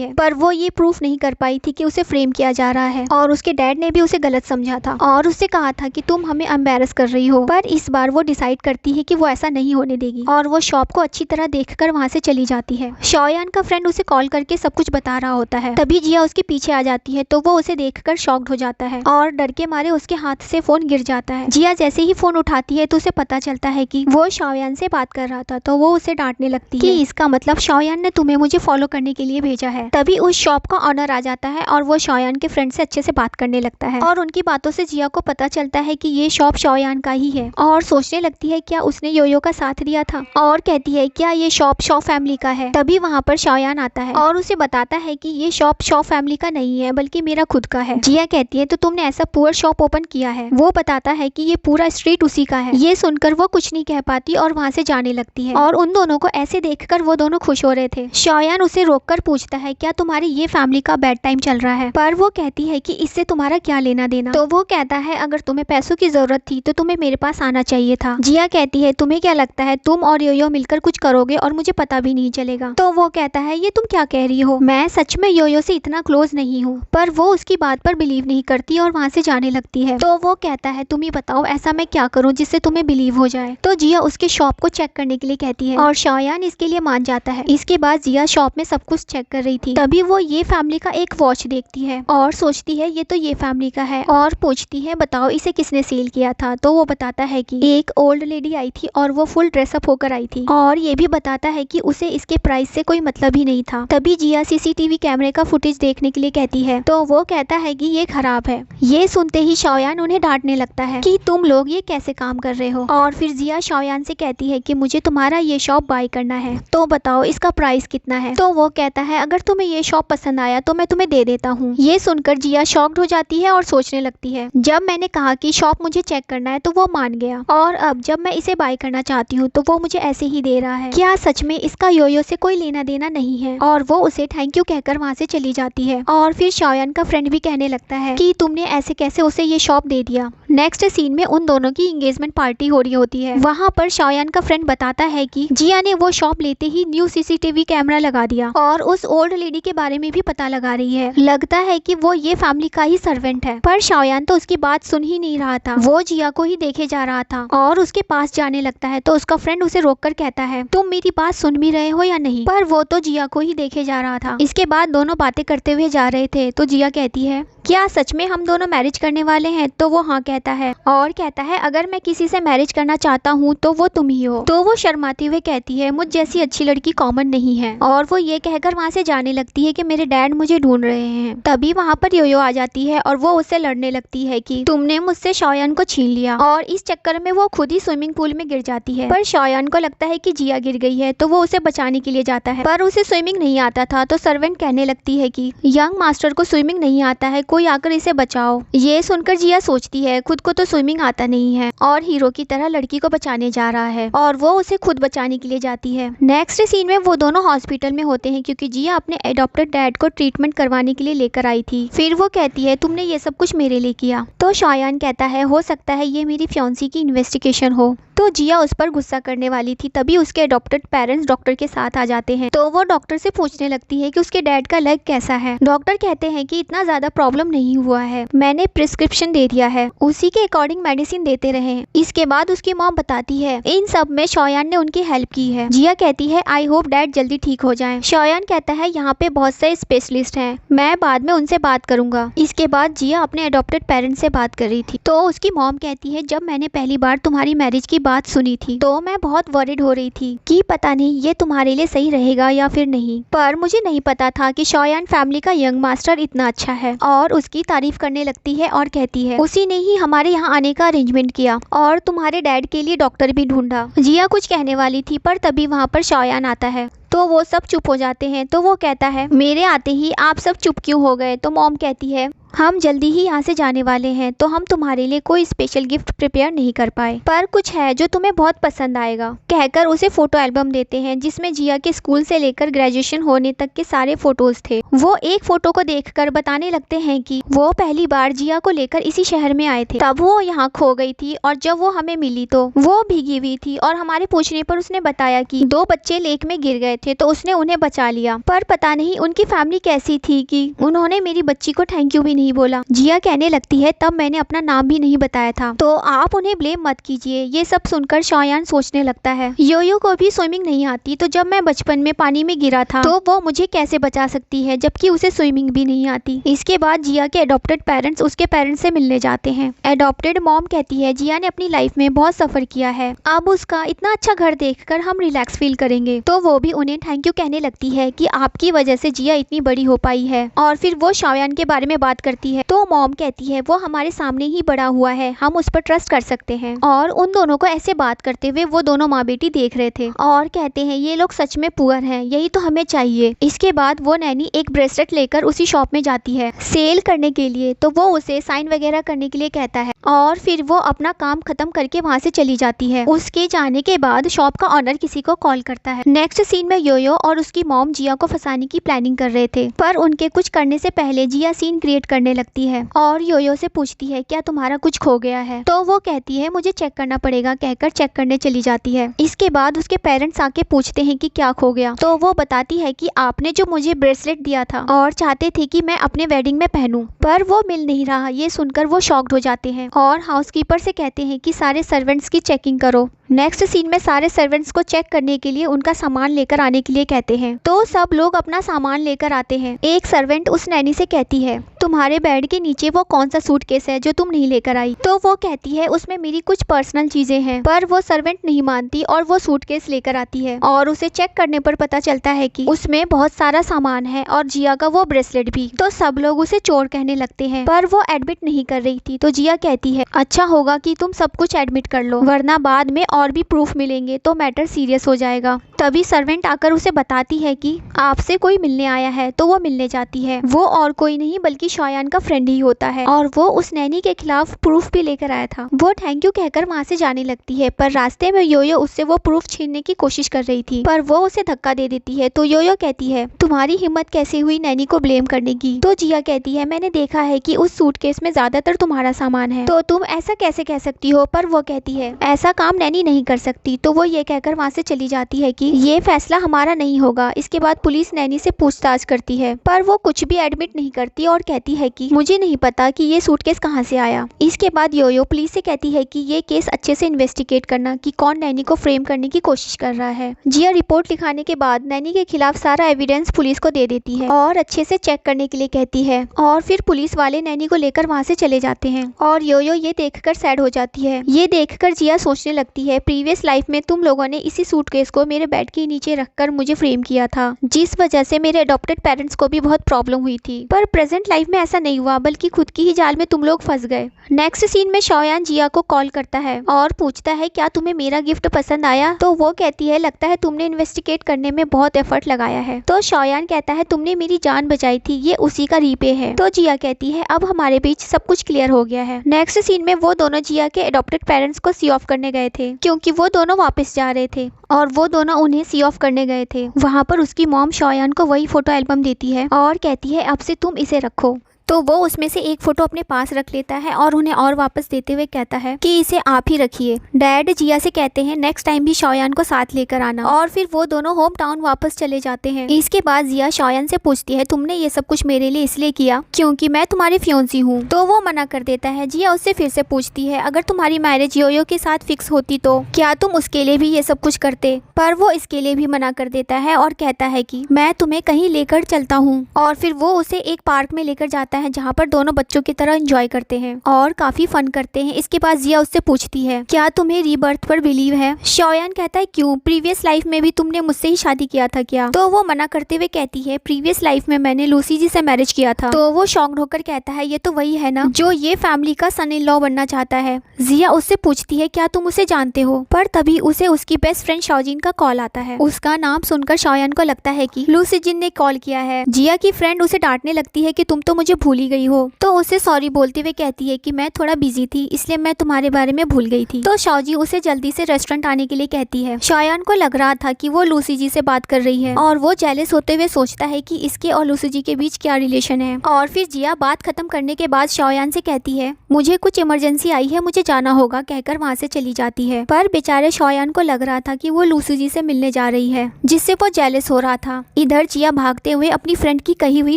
है, पर वो ये प्रूफ नहीं कर पाई थी कि उसे फ्रेम किया जा रहा है और उसके डैड ने भी उसे गलत समझा था और उससे कहा था कि तुम हमें एम्बैरस कर रही हो। पर इस बार वो डिसाइड करती है कि वो ऐसा नहीं होने देगी और वो शॉप को अच्छी तरह देखकर वहाँ से चली जाती है। शौयान का फ्रेंड उसे कॉल करके सब कुछ बता रहा होता है, तभी जिया उसके पीछे आ जाती है तो वो उसे देखकर शॉक्ड हो जाता है और डर के मारे उसके हाथ से फोन गिर जाता है। जिया जैसे ही फोन उठाती है तो उसे पता चलता है कि वो शौयान से बात कर रहा था, तो वो उसे डांटने लगती है कि इसका मतलब शौयान ने तुम्हें मुझे फॉलो करने के लिए भेजा है। तभी उस शॉप का ऑनर आ जाता है और वो शौयान के फ्रेंड से अच्छे से बात करने लगता है और उनकी बातों से जिया को पता चलता है कि ये शॉप शौयान का ही है और सोचने लगती है क्या उसने योयो का साथ दिया था और कहती है क्या ये शॉप शॉ फैमिली का है। तभी वहाँ पर शौयान आता है और उसे बताता है कि ये शॉप शॉ फैमिली का नहीं है बल्कि मेरा खुद का है। जिया कहती है तो तुमने ऐसा पुअर शॉप ओपन किया है। वो बताता है कि ये पूरा स्ट्रीट उसी का है। ये सुनकर वो कुछ नहीं कह पाती और वहाँ से जाने लगती है और उन दोनों को ऐसे देखकर वो दोनों खुश हो रहे थे। शौयान उसे रोककर पूछता है क्या तुम्हारी ये फैमिली का बैड टाइम चल रहा है, पर वो कहती है कि इससे तुम्हारा क्या लेना देना। तो वो कहता है अगर तुम्हें पैसों की जरूरत थी तो तुम्हें मेरे पास आना चाहिए था। जिया कहती है तुम्हें क्या लगता है तुम और योयो मिलकर कुछ करोगे और मुझे पता भी नहीं चलेगा। तो वो कहता है ये तुम क्या कह रही हो, मैं सच में योयो से इतना क्लोज नहीं हूँ। पर वो उसकी बात पर बिलीव नहीं करती और वहाँ से जाने लगती है। तो वो कहता है तुम ही बताओ ऐसा मैं क्या करूँ जिससे तुम्हें बिलीव हो जाए। तो जिया उसके शॉप को चेक करने के लिए कहती है और शौयान इसके लिए मान जाता है। इसके बाद जिया शॉप में सब कुछ चेक कर रही थी, तभी वो ये फैमिली का एक वॉच देखती है और सोचती है ये तो ये फैमिली का है और पूछती है बताओ इसे किसने सेल किया था। तो वो बताता है कि एक ओल्ड लेडी आई थी और वो फुल ड्रेसअप होकर आई थी और ये भी बताता है कि उसे इसके प्राइस से कोई मतलब ही नहीं था। तभी जिया सीसीटीवी कैमरे का फुटेज देखने के लिए कहती है तो वो कहता है कि ये खराब है। ये सुनते ही शौयान उन्हें डांटने लगता है कि तुम लोग ये कैसे काम कर रहे हो और फिर जिया शौयान से कहती है कि मुझे तुम्हारा ये शॉप बाय करना है, तो बताओ इसका प्राइस कितना है। तो वो कहता है अगर तुम्हें ये शॉप पसंद आया तो मैं तुम्हें दे देता हूँ। ये सुनकर जिया शॉक्ड हो जाती है और सोचने लगती है जब मैंने कहा कि शॉप मुझे चेक करना है तो वो मान गया और अब जब मैं इसे बाय करना चाहती हूँ तो वो मुझे ऐसे ही दे रहा है। क्या सच में इसका योयो से कोई लेना देना नहीं है। और वो उसे थैंक यू कहकर वहाँ से चली जाती है और फिर शौयान का फ्रेंड भी कहने लगता है कि तुमने ऐसे कैसे उसे ये शॉप दे दिया। नेक्स्ट सीन में उन दोनों की एंगेजमेंट पार्टी हो रही होती है। वहाँ पर शौयान का फ्रेंड बताता है कि जिया ने वो शॉप लेते ही न्यू सीसीटीवी कैमरा लगा दिया और उस ओल्ड लेडी के बारे में भी पता लगा रही है। लगता है कि वो ये फैमिली का ही सर्वेंट है, पर शौयान तो उसकी बात सुन ही नहीं रहा था। वो जिया को ही देखे जा रहा था और उसके पास जाने लगता है तो उसका फ्रेंड उसे रोककर कहता है तुम मेरी बात सुन भी रहे हो या नहीं, पर वो तो जिया को ही देखे जा रहा था। इसके बाद दोनों बातें करते हुए जा रहे थे तो जिया कहती है क्या सच में हम दोनों मैरिज करने वाले हैं। तो वो हाँ कहता है और कहता है अगर मैं किसी से मैरिज करना चाहता हूँ तो वो तुम ही हो। तो वो शर्माते हुए कहती है मुझ जैसी अच्छी लड़की कॉमन नहीं है और वो ये कहकर वहाँ से जाने लगती है कि मेरे डैड मुझे ढूंढ रहे हैं। तभी वहाँ पर योयो आ जाती है और वो उससे लड़ने लगती है कि तुमने मुझसे शौयान को छीन लिया और इस चक्कर में वो खुद ही स्विमिंग पूल में गिर जाती है। पर शौयान को लगता है कि जिया गिर गई है तो वो उसे बचाने के लिए जाता है, पर उसे स्विमिंग नहीं आता था। तो सर्वेंट कहने लगती है कि यंग मास्टर को स्विमिंग नहीं आता है, कोई आकर इसे बचाओ। ये सुनकर जिया सोचती है खुद को तो स्विमिंग आता नहीं है और हीरो की तरह लड़की को बचाने जा रहा है और वो उसे खुद बचाने के लिए जाती है। नेक्स्ट सीन में वो दोनों हॉस्पिटल में होते हैं क्योंकि जिया अपने एडॉप्टेड डैड को ट्रीटमेंट करवाने के लिए लेकर आई थी। फिर वो कहती है तुमने ये सब कुछ मेरे लिए किया। तो शौयान कहता है हो सकता है ये मेरी फियांसी की इन्वेस्टिगेशन हो। तो जिया उस पर गुस्सा करने वाली थी, तभी उसके एडॉप्टेड पेरेंट्स डॉक्टर के साथ आ जाते हैं। तो वो डॉक्टर से पूछने लगती है कि उसके डैड का लेग कैसा है। डॉक्टर कहते हैं कि इतना ज्यादा प्रॉब्लम नहीं हुआ है, मैंने प्रिस्क्रिप्शन दे दिया है, उसी उसी के अकॉर्डिंग मेडिसिन देते रहे। इसके बाद उसकी मॉम बताती है इन सब में शौयान ने उनकी हेल्प की है। जिया कहती है आई होप डैड जल्दी ठीक हो जाए। शौयान कहता है यहाँ पे बहुत सारे स्पेशलिस्ट हैं, मैं बाद में उनसे बात करूंगा। इसके बाद जिया अपने अडॉप्टेड पेरेंट्स से बात कर रही थी तो उसकी मॉम कहती है जब मैंने पहली बार तुम्हारी मैरिज की बात सुनी थी तो मैं बहुत वरिड हो रही थी कि पता नहीं ये तुम्हारे लिए सही रहेगा या फिर नहीं, पर मुझे नहीं पता था कि शौयान फैमिली का यंग मास्टर इतना अच्छा है। और उसकी तारीफ करने लगती है और कहती है उसी ने ही हमारे यहाँ आने का अरेंजमेंट किया और तुम्हारे डैड के लिए डॉक्टर भी ढूंढा। जिया कुछ कहने वाली थी पर तभी वहाँ पर शौयान आता है तो वो सब चुप हो जाते हैं। तो वो कहता है मेरे आते ही आप सब चुप क्यों हो गए। तो मॉम कहती है हम जल्दी ही यहाँ से जाने वाले हैं तो हम तुम्हारे लिए कोई स्पेशल गिफ्ट प्रिपेयर नहीं कर पाए, पर कुछ है जो तुम्हें बहुत पसंद आएगा, कहकर उसे फोटो एल्बम देते हैं जिसमें जिया के स्कूल से लेकर ग्रेजुएशन होने तक के सारे फोटोज थे। वो एक फोटो को देखकर बताने लगते हैं कि वो पहली बार जिया को लेकर इसी शहर में आए थे, तब वो यहाँ खो गई थी और जब वो हमें मिली तो वो भीगी हुई थी और हमारे पूछने पर उसने बताया कि 2 बच्चे लेक में गिर गए थे तो उसने उन्हें बचा लिया, पर पता नहीं उनकी फैमिली कैसी थी कि उन्होंने मेरी बच्ची को थैंक यू भी नहीं बोला। जिया कहने लगती है तब मैंने अपना नाम भी नहीं बताया था, तो आप उन्हें ब्लेम मत कीजिए। ये सब सुनकर शौयान सोचने लगता है योयो को भी स्विमिंग नहीं आती तो जब मैं बचपन में पानी में गिरा था तो वो मुझे कैसे बचा सकती है जबकि उसे स्विमिंग भी नहीं आती। इसके बाद जिया के अडॉप्टेड पेरेंट्स उसके पेरेंट्स से मिलने जाते हैं। अडॉप्टेड मॉम कहती है जिया ने अपनी लाइफ में बहुत सफर किया है, अब उसका इतना अच्छा घर देखकर हम रिलैक्स फील करेंगे। तो वो भी उन्हें थैंक यू कहने लगती है कि आपकी वजह से जिया इतनी बड़ी हो पाई है। और फिर वो शौयान के बारे में बात करती है तो मॉम कहती है वो हमारे सामने ही बड़ा हुआ है, हम उस पर ट्रस्ट कर सकते हैं। और उन दोनों को ऐसे बात करते हुए वो दोनों माँ बेटी देख रहे थे और कहते हैं ये लोग सच में पुअर हैं, यही तो हमें चाहिए। इसके बाद वो नैनी एक ब्रेसलेट लेकर उसी शॉप में जाती है सेल करने के लिए, तो वो उसे साइन वगैरह करने के लिए कहता है और फिर वो अपना काम खत्म करके वहाँ से चली जाती है। उसके जाने के बाद शॉप का ऑनर किसी को कॉल करता है। नेक्स्ट सीन में योयो और उसकी मॉम जिया को फंसाने की प्लानिंग कर रहे थे, पर उनके कुछ करने से पहले जिया सीन क्रिएट करने लगती है और योयो से पूछती है क्या तुम्हारा कुछ खो गया है, तो वो कहती है मुझे चेक करना पड़ेगा, कहकर चेक करने चली जाती है। इसके बाद उसके पेरेंट्स आके पूछते हैं कि क्या खो गया, तो वो बताती है कि आपने जो मुझे ब्रेसलेट दिया था और चाहते थे कि मैं अपने वेडिंग में पहनूं, पर वो मिल नहीं रहा। ये सुनकर वो शॉक्ड हो जाते हैं और हाउसकीपर से कहते हैं कि सारे सर्वेंट्स की चेकिंग करो। नेक्स्ट सीन में सारे सर्वेंट्स को चेक करने के लिए उनका सामान लेकर आने के लिए कहते हैं, तो सब लोग अपना सामान लेकर आते हैं। एक सर्वेंट उस नैनी से कहती है तुम्हारे बेड के नीचे वो कौन सा सूटकेस है जो तुम नहीं लेकर आई, तो वो कहती है उसमें मेरी कुछ पर्सनल चीजें हैं, पर वो सर्वेंट नहीं मानती और वो सूटकेस लेकर आती है और उसे चेक करने पर पता चलता है कि उसमें बहुत सारा सामान है और जिया का वो ब्रेसलेट भी। तो सब लोग उसे चोर कहने लगते हैं, पर वो एडमिट नहीं कर रही थी। तो जिया कहती है अच्छा होगा कि तुम सब कुछ एडमिट कर लो, वरना बाद में और भी प्रूफ मिलेंगे तो मैटर सीरियस हो जाएगा। तभी सर्वेंट आकर उसे बताती है कि आपसे कोई मिलने आया है, तो वो मिलने जाती है। वो और कोई नहीं बल्कि शौयान का फ्रेंड ही होता है और वो उस नैनी के खिलाफ प्रूफ भी लेकर आया था। वो थैंक यू कहकर वहाँ से जाने लगती है, पर रास्ते में योयो उससे वो प्रूफ छीनने की कोशिश कर रही थी, पर वो उसे धक्का दे देती है। तो योयो कहती है तुम्हारी हिम्मत कैसे हुई नैनी को ब्लेम करने की, तो जिया कहती है मैंने देखा है कि उस सूटकेस में ज्यादातर तुम्हारा सामान है, तो तुम ऐसा कैसे कह सकती हो, पर वो कहती है ऐसा काम नैनी नहीं कर सकती। तो वो ये कहकर वहाँ से चली जाती है कि ये फैसला हमारा नहीं होगा। इसके बाद पुलिस नैनी से पूछताछ करती है, पर वो कुछ भी एडमिट नहीं करती और कहती है कि मुझे नहीं पता कि ये सूटकेस कहाँ से आया। इसके बाद योयो पुलिस से कहती है कि ये केस अच्छे से इन्वेस्टिगेट करना कि कौन नैनी को फ्रेम करने की कोशिश कर रहा है। जिया रिपोर्ट लिखाने के बाद नैनी के खिलाफ सारा एविडेंस पुलिस को दे देती है और अच्छे से चेक करने के लिए कहती है और फिर पुलिस वाले नैनी को लेकर वहाँ से चले जाते हैं और योयो ये देखकर सैड हो जाती है। ये देखकर जिया सोचने लगती है प्रीवियस लाइफ में तुम लोगों ने इसी सूटकेस को मेरे बेड के नीचे रखकर मुझे फ्रेम किया था, जिस वजह से मेरे अडॉप्टेड पेरेंट्स को भी बहुत प्रॉब्लम हुई थी, पर प्रेजेंट लाइफ में ऐसा नहीं हुआ बल्कि खुद की ही जाल में तुम लोग फंस गए। नेक्स्ट सीन में शौयान जिया को कॉल करता है और पूछता है क्या तुम्हें मेरा गिफ्ट पसंद आया, तो वो कहती है लगता है तुमने इन्वेस्टिगेट करने में बहुत एफर्ट लगाया है। तो शौयान कहता है तुमने मेरी जान बचाई थी, ये उसी का रीपे है। तो जिया कहती है अब हमारे बीच सब कुछ क्लियर हो गया है। नेक्स्ट सीन में वो दोनों जिया के अडॉप्टेड पेरेंट्स को सी ऑफ करने गए थे, क्योंकि वो दोनों वापस जा रहे थे और वो दोनों उन्हें सी ऑफ करने गए थे। वहाँ पर उसकी मॉम शौयान को वही फोटो एल्बम देती है और कहती है अब से तुम इसे रखो। तो वो उसमें से एक फोटो अपने पास रख लेता है और उन्हें और वापस देते हुए कहता है कि इसे आप ही रखिए। डैड जिया से कहते हैं नेक्स्ट टाइम भी शौयान को साथ लेकर आना, और फिर वो दोनों होम टाउन वापस चले जाते हैं। इसके बाद जिया शौयान से पूछती है तुमने ये सब कुछ मेरे लिए इसलिए किया क्योंकि मैं तुम्हारी फियोंसी हूँ? तो वो मना कर देता है। जिया उससे फिर से पूछती है अगर तुम्हारी मैरिज योयो के साथ फिक्स होती तो क्या तुम उसके लिए भी ये सब कुछ करते? पर वो इसके लिए भी मना कर देता है और कहता है कि मैं तुम्हें कहीं लेकर चलता हूँ। और फिर वो उसे एक पार्क में लेकर जाता है जहाँ पर दोनों बच्चों की तरह एंजॉय करते हैं और काफी फन करते हैं। इसके बाद जिया उससे पूछती है क्या तुम्हें रीबर्थ पर बिलीव है? शौयान कहता है क्यों, प्रीवियस लाइफ में भी तुमने मुझसे ही शादी किया था क्या? तो वो मना करते हुए कहती है प्रीवियस लाइफ में मैंने लूसी जी से मैरिज किया था। तो वो शॉक्ड होकर कहता है ये तो वही है ना जो ये फैमिली का सन इन लॉ बनना चाहता है। जिया उससे पूछती है क्या तुम उसे जानते हो? पर तभी उसे उसकी बेस्ट फ्रेंड शाओजिन का कॉल आता है। उसका नाम सुनकर शौयान को लगता है कि लूसी जिन ने कॉल किया है। जिया की फ्रेंड उसे डांटने लगती है कि तुम तो मुझे भूल ही गई हो। तो उसे सॉरी बोलते हुए कहती है कि मैं थोड़ा बिजी थी इसलिए मैं तुम्हारे बारे में भूल गई थी। तो शाओजी उसे जल्दी से रेस्टोरेंट आने के लिए कहती है। शौयान को लग रहा था कि वो लूसी जी से बात कर रही है और वो जेलस होते हुए सोचता है कि इसके और लूसी जी के बीच क्या रिलेशन है। और फिर जिया बात खत्म करने के बाद शौयान से कहती है मुझे कुछ इमरजेंसी आई है, मुझे जाना होगा, कहकर वहाँ से चली जाती है। पर बेचारे शौयान को लग रहा था कि वो लूसी जी से मिलने जा रही है जिससे वो जेलस हो रहा था। इधर जिया भागते हुए अपनी फ्रेंड की कही हुई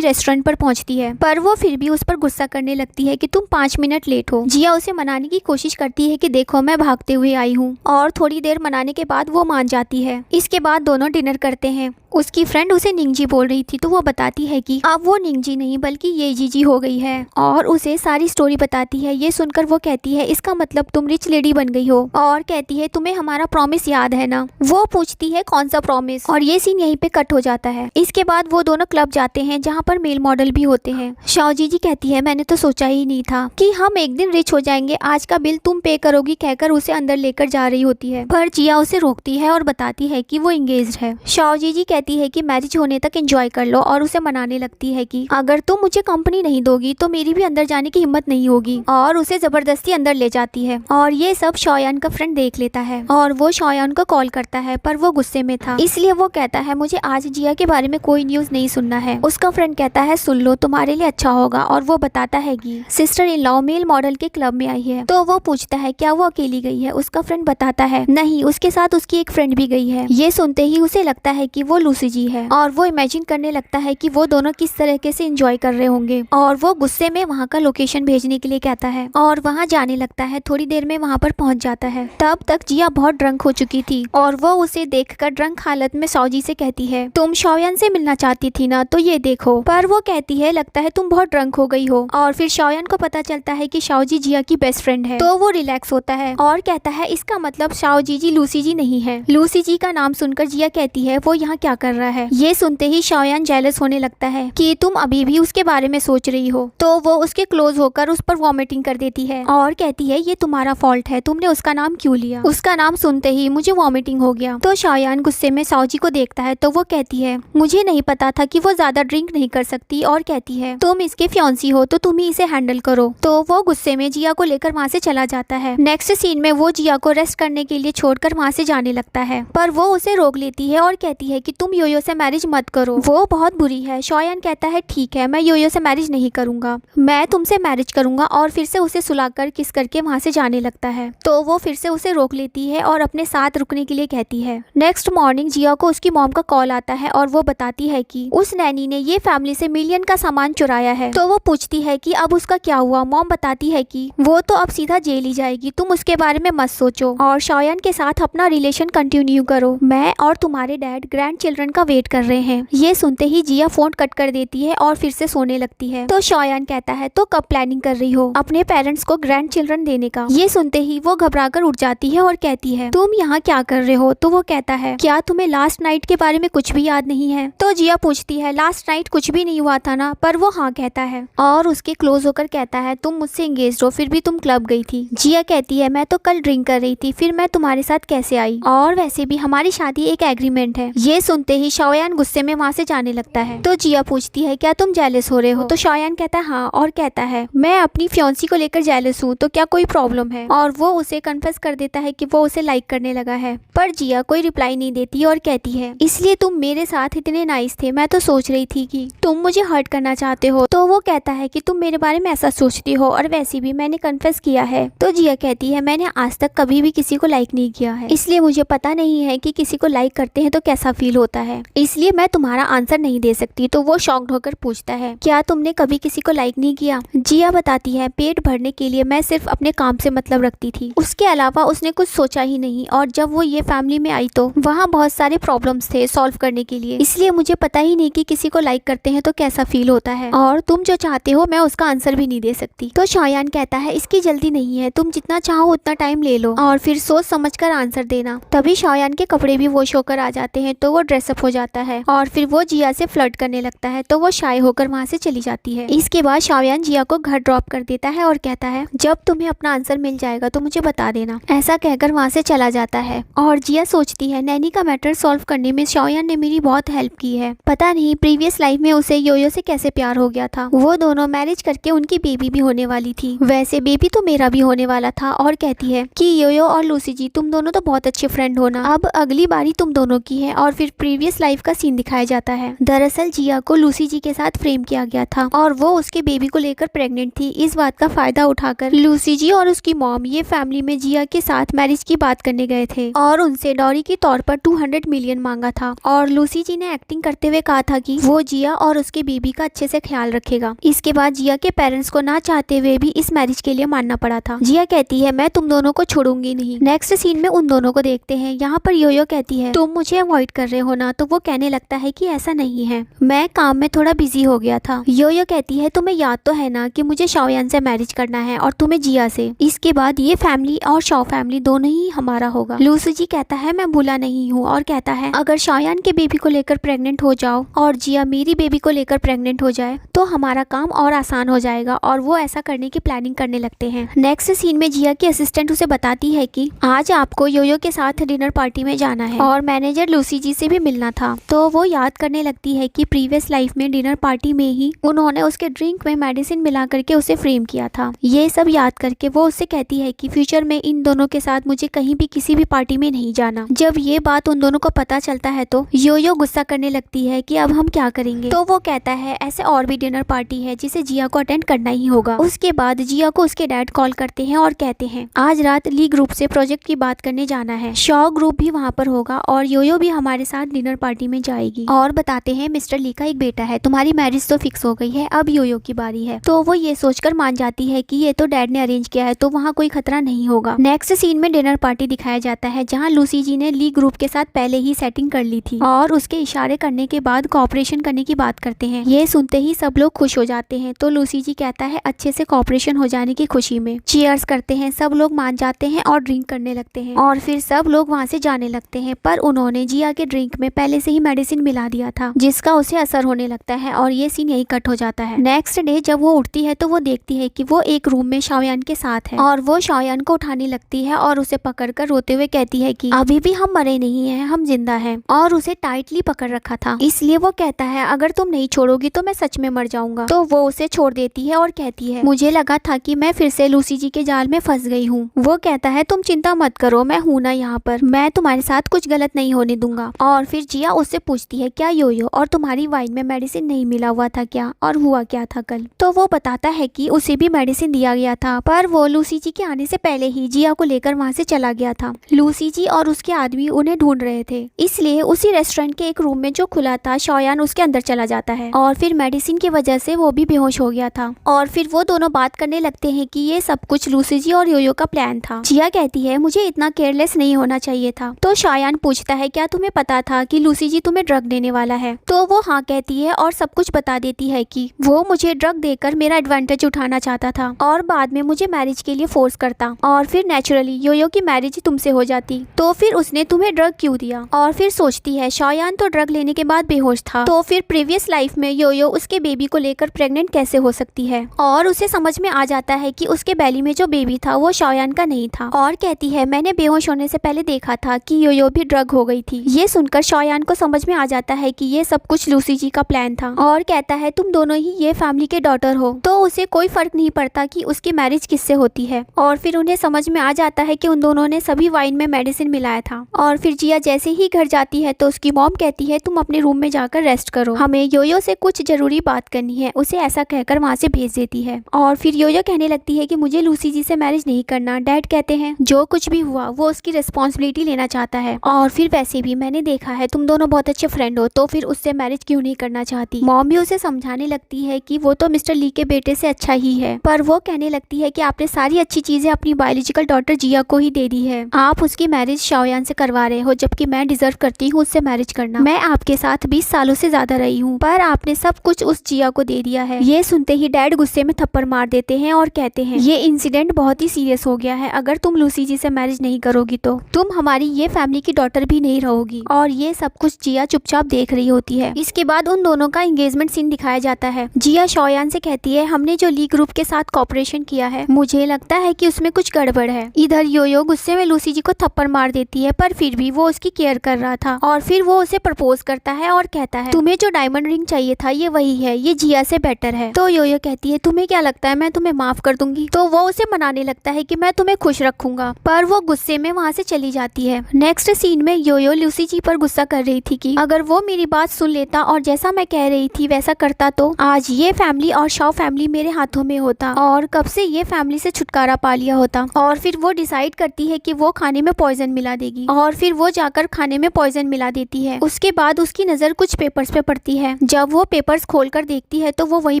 रेस्टोरेंट पर पहुंचती है पर वो फिर भी उस पर गुस्सा करने लगती है कि तुम 5 मिनट लेट हो। जिया उसे मनाने की कोशिश करती है कि देखो मैं भागते हुए आई हूँ, और थोड़ी देर मनाने के बाद वो मान जाती है। इसके बाद दोनों डिनर करते हैं। उसकी फ्रेंड उसे निंगजी बोल रही थी तो वो बताती है कि अब वो निंगजी नहीं बल्कि ये जीजी हो गई है और उसे सारी स्टोरी बताती है। ये सुनकर वो कहती है इसका मतलब तुम रिच लेडी बन गई हो, और कहती है तुम्हें हमारा प्रॉमिस याद है ना? वो पूछती है कौन सा प्रॉमिस, और ये सीन यहीं पे कट हो जाता है। इसके बाद वो दोनों क्लब जाते हैं जहाँ पर मेल मॉडल भी होते हैं। शाओजी जी कहती है मैंने तो सोचा ही नहीं था कि हम एक दिन रिच हो जाएंगे, आज का बिल तुम पे करोगी, कहकर उसे अंदर लेकर जा रही होती है। पर जिया उसे रोकती है और बताती है कि वो इंगेज्ड है। शाओजी जी कहती है कि मैरिज होने तक एंजॉय कर लो और उसे मनाने लगती है कि अगर तुम मुझे कंपनी नहीं दोगी तो मेरी भी अंदर जाने की हिम्मत नहीं होगी, और उसे जबरदस्ती अंदर ले जाती है। और ये सब शौयान का फ्रेंड देख लेता है और वो शौयान को कॉल करता है पर वो गुस्से में था इसलिए वो कहता है मुझे आज जिया के बारे में कोई न्यूज नहीं सुनना है। उसका फ्रेंड कहता है सुन लो तुम्हारे लिए अच्छा होगा, और वो बताता है कि sister in law male model के क्लब में आई है। तो वो पूछता है क्या वो अकेली गई है? उसका फ्रेंड बताता है नहीं, उसके साथ उसकी एक फ्रेंड भी गई है। ये सुनते ही उसे लगता है कि वो लूसी जी है और वो इमेजिन करने लगता है कि वो दोनों किस तरीके से एंजॉय कर रहे होंगे, और वो गुस्से में वहाँ का लोकेशन भेजने के लिए कहता है और वहाँ जाने लगता है। थोड़ी देर में वहाँ पर पहुँच जाता है। तब तक जिया बहुत ड्रंक हो चुकी थी और वो उसे देखकर ड्रंक हालत में शाओजी से कहती है तुम शौयान से मिलना चाहती थी ना, तो ये देखो। पर वो कहती है लगता है तुम बहुत ड्रंक हो गई हो। और फिर शौयान को पता चलता है कि शाओजी जिया की बेस्ट फ्रेंड है, तो वो रिलैक्स होता है और कहता है इसका मतलब शाओजी जी लूसी जी नहीं है। लूसी जी का नाम सुनकर जिया कहती है वो यहाँ क्या कर रहा है? ये सुनते ही शौयान जेलस होने लगता है कि तुम अभी भी उसके बारे में सोच रही हो। तो वो उसके क्लोज होकर उस पर वॉमिटिंग कर देती है और कहती है ये तुम्हारा फॉल्ट है, तुमने उसका नाम क्यों लिया? उसका नाम सुनते ही मुझे वॉमिटिंग हो गया। तो शौयान गुस्से में शाओजी को देखता है तो वो कहती है मुझे नहीं पता था कि वो ज्यादा ड्रिंक नहीं कर सकती, और कहती है तुम इसके फियांसी हो तो तुम ही इसे हैंडल करो। तो वो गुस्से में जिया को लेकर वहाँ से चला जाता है। नेक्स्ट सीन में वो जिया को रेस्ट करने के लिए छोड़कर वहाँ से जाने लगता है, पर वो उसे रोक लेती है और कहती है कि तुम योयो से मैरिज मत करो, वो बहुत बुरी है। शौयान कहता है ठीक है मैं योयो से मैरिज नहीं करूंगा, मैं तुमसे मैरिज करूंगा, और फिर से उसे सुलाकर किस करके वहाँ से जाने लगता है। तो वो फिर से उसे रोक लेती है और अपने साथ रुकने के लिए कहती है। नेक्स्ट मॉर्निंग जिया को उसकी मॉम का कॉल आता है और वो बताती है कि उस नैनी ने ये फैमिली से मिलियन का सामान चुराया है। तो वो पूछती है कि अब उसका क्या हुआ? मॉम बताती है कि वो तो अब सीधा जेल ही जाएगी, तुम उसके बारे में मत सोचो और शौयान के साथ अपना रिलेशन कंटिन्यू करो, मैं और तुम्हारे डैड ग्रैंड चिल्ड्रन का वेट कर रहे हैं। ये सुनते ही जिया फोन कट कर देती है और फिर से सोने लगती है। तो शौयान कहता है तो कब प्लानिंग कर रही हो अपने पेरेंट्स को ग्रैंड चिल्ड्रन देने का? ये सुनते ही वो घबराकर उठ जाती है और कहती है तुम यहाँ क्या कर रहे हो? तो वो कहता है क्या तुम्हें लास्ट नाइट के बारे में कुछ भी याद नहीं है? तो जिया पूछती है लास्ट नाइट कुछ भी नहीं हुआ था ना? पर वो हाँ कहता है और उसके क्लोज होकर कहता है तुम मुझसे एंगेज हो फिर भी तुम क्लब गई थी। जिया कहती है मैं तो कल ड्रिंक कर रही थी, फिर मैं तुम्हारे साथ कैसे आई, और वैसे भी हमारी शादी एक एग्रीमेंट है। ये सुनते ही शौयान गुस्से में वहाँ से जाने लगता है। तो जिया पूछती है क्या तुम जेलस हो रहे हो? तो शौयान कहता है हाँ, और कहता है मैं अपनी फियांसी को लेकर जेलस हूँ, तो क्या कोई प्रॉब्लम है? और वो उसे कन्फेस कर देता है कि वो उसे लाइक करने लगा है। पर जिया कोई रिप्लाई नहीं देती और कहती है इसलिए तुम मेरे साथ इतने नाइस थे, मैं तो सोच रही थी कि तुम मुझे हर्ट करना चाहते हो। तो तो वो कहता है कि तुम मेरे बारे में ऐसा सोचती हो और वैसे भी मैंने कन्फेस किया है। तो जिया कहती है मैंने आज तक कभी भी किसी को लाइक नहीं किया है, इसलिए मुझे पता नहीं है कि किसी को लाइक करते हैं तो कैसा फील होता है, इसलिए मैं तुम्हारा आंसर नहीं दे सकती। तो वो शॉक्ड होकर पूछता है क्या तुमने कभी किसी को लाइक नहीं किया? जिया बताती है पेट भरने के लिए मैं सिर्फ अपने काम से मतलब रखती थी, उसके अलावा उसने कुछ सोचा ही नहीं। और जब वो ये फैमिली में आई तो वहाँ बहुत सारे प्रॉब्लम्स थे सॉल्व करने के लिए, इसलिए मुझे पता ही नहीं कि किसी को लाइक करते हैं तो कैसा फील होता है, और तुम जो चाहते हो मैं उसका आंसर भी नहीं दे सकती। तो शायान कहता है इसकी जल्दी नहीं है, तुम जितना चाहो उतना टाइम ले लो और फिर सोच समझ कर आंसर देना। तभी शायान के कपड़े भी वॉश होकर आ जाते हैं तो वो ड्रेसअप हो जाता है और फिर वो जिया से फ्लर्ट करने लगता है, तो वो शाय होकर वहाँ से चली जाती है। इसके बाद शायान जिया को घर ड्रॉप कर देता है और कहता है जब तुम्हें अपना आंसर मिल जाएगा तो मुझे बता देना। ऐसा कहकर वहाँ से चला जाता है और जिया सोचती है नैनी का मैटर सॉल्व करने में शायान ने मेरी बहुत हेल्प की है। पता नहीं प्रीवियस लाइफ में उसे योयो से कैसे प्यार हो गया था। वो दोनों मैरिज करके उनकी बेबी भी होने वाली थी, वैसे बेबी तो मेरा भी होने वाला था। और कहती है कि योयो और लूसी जी तुम दोनों तो बहुत अच्छे फ्रेंड हो ना, अब अगली बारी तुम दोनों की है। और फिर प्रीवियस लाइफ का सीन दिखाया जाता है। दरअसल जिया को लूसी जी के साथ फ्रेम किया गया था और वो उसके बेबी को लेकर प्रेग्नेंट थी। इस बात का फायदा उठाकर लूसी जी और उसकी मॉम ये फैमिली में जिया के साथ मैरिज की बात करने गए थे और उनसे डॉरी के तौर पर 200 मिलियन मांगा था। और लूसी जी ने एक्टिंग करते हुए कहा था कि वो जिया और उसके बेबी का अच्छे से ख्याल रखेगा। इसके बाद जिया के पेरेंट्स को ना चाहते हुए भी इस मैरिज के लिए मानना पड़ा था। जिया कहती है मैं तुम दोनों को छोड़ूंगी नहीं। नेक्स्ट सीन में उन दोनों को देखते हैं। यहाँ पर योयो कहती है तुम मुझे अवॉइड कर रहे हो ना, तो वो कहने लगता है कि ऐसा नहीं है, मैं काम में थोड़ा बिजी हो गया था। योयो कहती है तुम्हें याद तो है ना कि मुझे शाओयान से मैरिज करना है और तुम्हें जिया से। इसके बाद ये फैमिली और शाओ फैमिली दोनों ही हमारा होगा। लूसी जी कहता है मैं भूला नहीं हूँ और कहता है अगर शाओयान के बेबी को लेकर प्रेग्नेंट हो जाओ और जिया मेरी बेबी को लेकर प्रेग्नेंट हो जाए तो हमारा काम और आसान हो जाएगा। और वो ऐसा करने की प्लानिंग करने लगते हैं। नेक्स्ट सीन में जिया की असिस्टेंट उसे बताती है कि आज आपको योयो के साथ डिनर पार्टी में जाना है और मैनेजर लूसी जी से भी मिलना था। तो वो याद करने लगती है कि प्रीवियस लाइफ में डिनर पार्टी में ही उन्होंने उसके ड्रिंक में मेडिसिन मिला करके उसे फ्रेम किया था। ये सब याद करके वो उससे कहती है कि फ्यूचर में इन दोनों के साथ मुझे कहीं भी किसी भी पार्टी में नहीं जाना। जब ये बात उन दोनों को पता चलता है तो योयो गुस्सा करने लगती है कि अब हम क्या करेंगे। तो वो कहता है ऐसे और भी डिनर पार्टी है जिसे जिया को अटेंड करना ही होगा। उसके बाद जिया को उसके डैड कॉल करते हैं और कहते हैं आज रात ली ग्रुप से प्रोजेक्ट की बात करने जाना है, शॉ ग्रुप भी वहाँ पर होगा और योयो भी हमारे साथ डिनर पार्टी में जाएगी। और बताते हैं मिस्टर ली का एक बेटा है, तुम्हारी मैरिज तो फिक्स हो गई है, अब योयो की बारी है। तो वो ये सोचकर मान जाती है कि ये तो डैड ने अरेंज किया है तो वहाँ कोई खतरा नहीं होगा। नेक्स्ट सीन में डिनर पार्टी दिखाया जाता है जहाँ लूसी जी ने ली ग्रुप के साथ पहले ही सेटिंग कर ली थी और उसके इशारे करने के बाद कोऑपरेशन करने की बात करते हैं। ये सुनते ही सब लोग खुश हो जाते हैं। तो लूसी जी कहता है अच्छे से कोऑपरेशन हो जाने की खुशी में चीयर्स करते हैं। सब लोग मान जाते हैं और ड्रिंक करने लगते हैं और फिर सब लोग वहाँ से जाने लगते हैं। पर उन्होंने जिया के ड्रिंक में पहले से ही मेडिसिन मिला दिया था जिसका उसे असर होने लगता है और ये सीन यही कट हो जाता है। नेक्स्ट डे जब वो उठती है तो वो देखती है कि वो एक रूम में शाओयान के साथ है और वो शाओयान को उठाने लगती है और उसे पकड़कर रोते हुए कहती है कि अभी भी हम मरे नहीं हैं, हम जिंदा हैं। और उसे टाइटली पकड़ रखा था, इसलिए वो कहता है अगर तुम नहीं छोड़ोगी तो मैं सच में मर जाऊंगा। तो वो उसे छोड़ देती है और कहती है मुझे लगा था कि मैं फिर से लूसी जी के जाल में फंस गई हूँ। वो कहता है तुम चिंता मत करो, मैं हूँ ना यहाँ पर, मैं तुम्हारे साथ कुछ गलत नहीं होने दूंगा। और फिर जिया उससे पूछती है क्या योयो और तुम्हारी वाइन में मेडिसिन नहीं मिला हुआ था क्या, और हुआ क्या था कल? तो वो बताता है कि उसे भी मेडिसिन दिया गया था पर वो लूसी जी के आने से पहले ही जिया को लेकर वहाँ से चला गया था। लूसी जी और उसके आदमी उन्हें ढूंढ रहे थे, इसलिए उसी रेस्टोरेंट के एक रूम में जो खुला था शाओयान उसके अंदर चला जाता है और फिर मेडिसिन की वजह से वो भी बेहोश हो गया था। और फिर वो दोनों बात करने लगते हैं कि ये सब कुछ लूसी जी और योयो का प्लान था। जिया कहती है मुझे इतना केयरलेस नहीं होना चाहिए था। तो शाओयान पूछता है क्या तुम्हें पता था कि लूसी जी तुम्हें ड्रग देने वाला है? तो वो हाँ कहती है और सब कुछ बता देती है कि वो मुझे ड्रग देकर मेरा एडवांटेज उठाना चाहता था और बाद में मुझे मैरिज के लिए फोर्स करता और फिर नेचुरली योयो की मैरिज तुमसे हो जाती। तो फिर उसने तुम्हें ड्रग क्यों दिया? और फिर सोचती है शाओयान तो ड्रग लेने के बाद बेहोश था, तो फिर प्रीवियस लाइफ में योयो उसके बेबी को लेकर प्रेग्नेंट कैसे हो सकती है? और उसे समझ में आ जाता है कि उसके बेली में जो बेबी था वो शाओयान का नहीं था और कहती है मैंने बेहोश होने से पहले देखा था कि योयो भी ड्रग हो गई थी। ये सुनकर शाओयान को समझ में आ जाता है कि ये सब कुछ लूसी जी का प्लान था और कहता है तुम दोनों ही ये फैमिली के डॉटर हो, तो उसे कोई फर्क नहीं पड़ता कि उसकी मैरिज किससे होती है। और फिर उन्हें समझ में आ जाता है कि उन दोनों ने सभी वाइन में मेडिसिन मिलाया था। और फिर जिया जैसे ही घर जाती है तो उसकी मॉम कहती है तुम अपने रूम में जाकर रेस्ट करो, हमें योयो से कुछ जरूरी बात करनी करनी है उसे ऐसा कहकर वहाँ से भेज देती है। और फिर योयो कहने लगती है कि मुझे लूसी जी से मैरिज नहीं करना। डैड कहते हैं जो कुछ भी हुआ वो उसकी रिस्पॉन्सिबिलिटी लेना चाहता है, और फिर वैसे भी मैंने देखा है तुम दोनों बहुत अच्छे फ्रेंड हो, तो फिर उससे मैरिज क्यों नहीं करना चाहती। मॉम भी उसे समझाने लगती है कि वो तो मिस्टर ली के बेटे से अच्छा ही है, पर वो कहने लगती है कि आपने सारी अच्छी चीजें अपनी बायोलॉजिकल डॉटर जिया को ही दे दी है। आप उसकी मैरिज शाओयान से करवा रहे हो, जबकि मैं डिजर्व करती हूँ उससे मैरिज करना। मैं आपके साथ 20 सालों से ज्यादा रही हूँ, पर आपने सब कुछ उस जिया को दे दिया है। ये सुनते ही डैड गुस्से में थप्पड़ मार देते हैं और कहते हैं ये इंसिडेंट बहुत ही सीरियस हो गया है। अगर तुम लूसी जी से मैरिज नहीं करोगी तो तुम हमारी ये फैमिली की डॉटर भी नहीं रहोगी। और ये सब कुछ जिया चुपचाप देख रही होती है। इसके बाद उन दोनों का एंगेजमेंट सीन दिखाया जाता है। जिया शाओयान से कहती है हमने जो ली ग्रुप के साथ कॉपरेशन किया है, मुझे लगता है कि उसमें कुछ गड़बड़ है। इधर योयो गुस्से में लूसी जी को थप्पड़ मार देती है, पर फिर भी वो उसकी केयर कर रहा था। और फिर वो उसे प्रपोज करता है और कहता है तुम्हें जो डायमंड रिंग चाहिए था ये वही है, ये जिया से बेटर है। तो योयो कहती है तुम्हें क्या लगता है मैं तुम्हें माफ कर दूंगी। तो वो उसे मनाने लगता है कि मैं तुम्हें खुश रखूंगा, पर वो गुस्से में वहाँ से चली जाती है। नेक्स्ट सीन में योयो लूसी जी पर गुस्सा कर रही थी कि अगर वो मेरी बात सुन लेता और जैसा मैं कह रही थी वैसा करता तो आज ये फैमिली और शाओ फैमिली मेरे हाथों में होता और कब से ये फैमिली से छुटकारा पा लिया होता। और फिर वो डिसाइड करती है कि वो खाने में पॉइजन मिला देगी, और फिर वो जाकर खाने में पॉइजन मिला देती है। उसके बाद उसकी नजर कुछ पेपर्स पे पड़ती है। जब वो पेपर्स खोलकर देखती है तो वो वही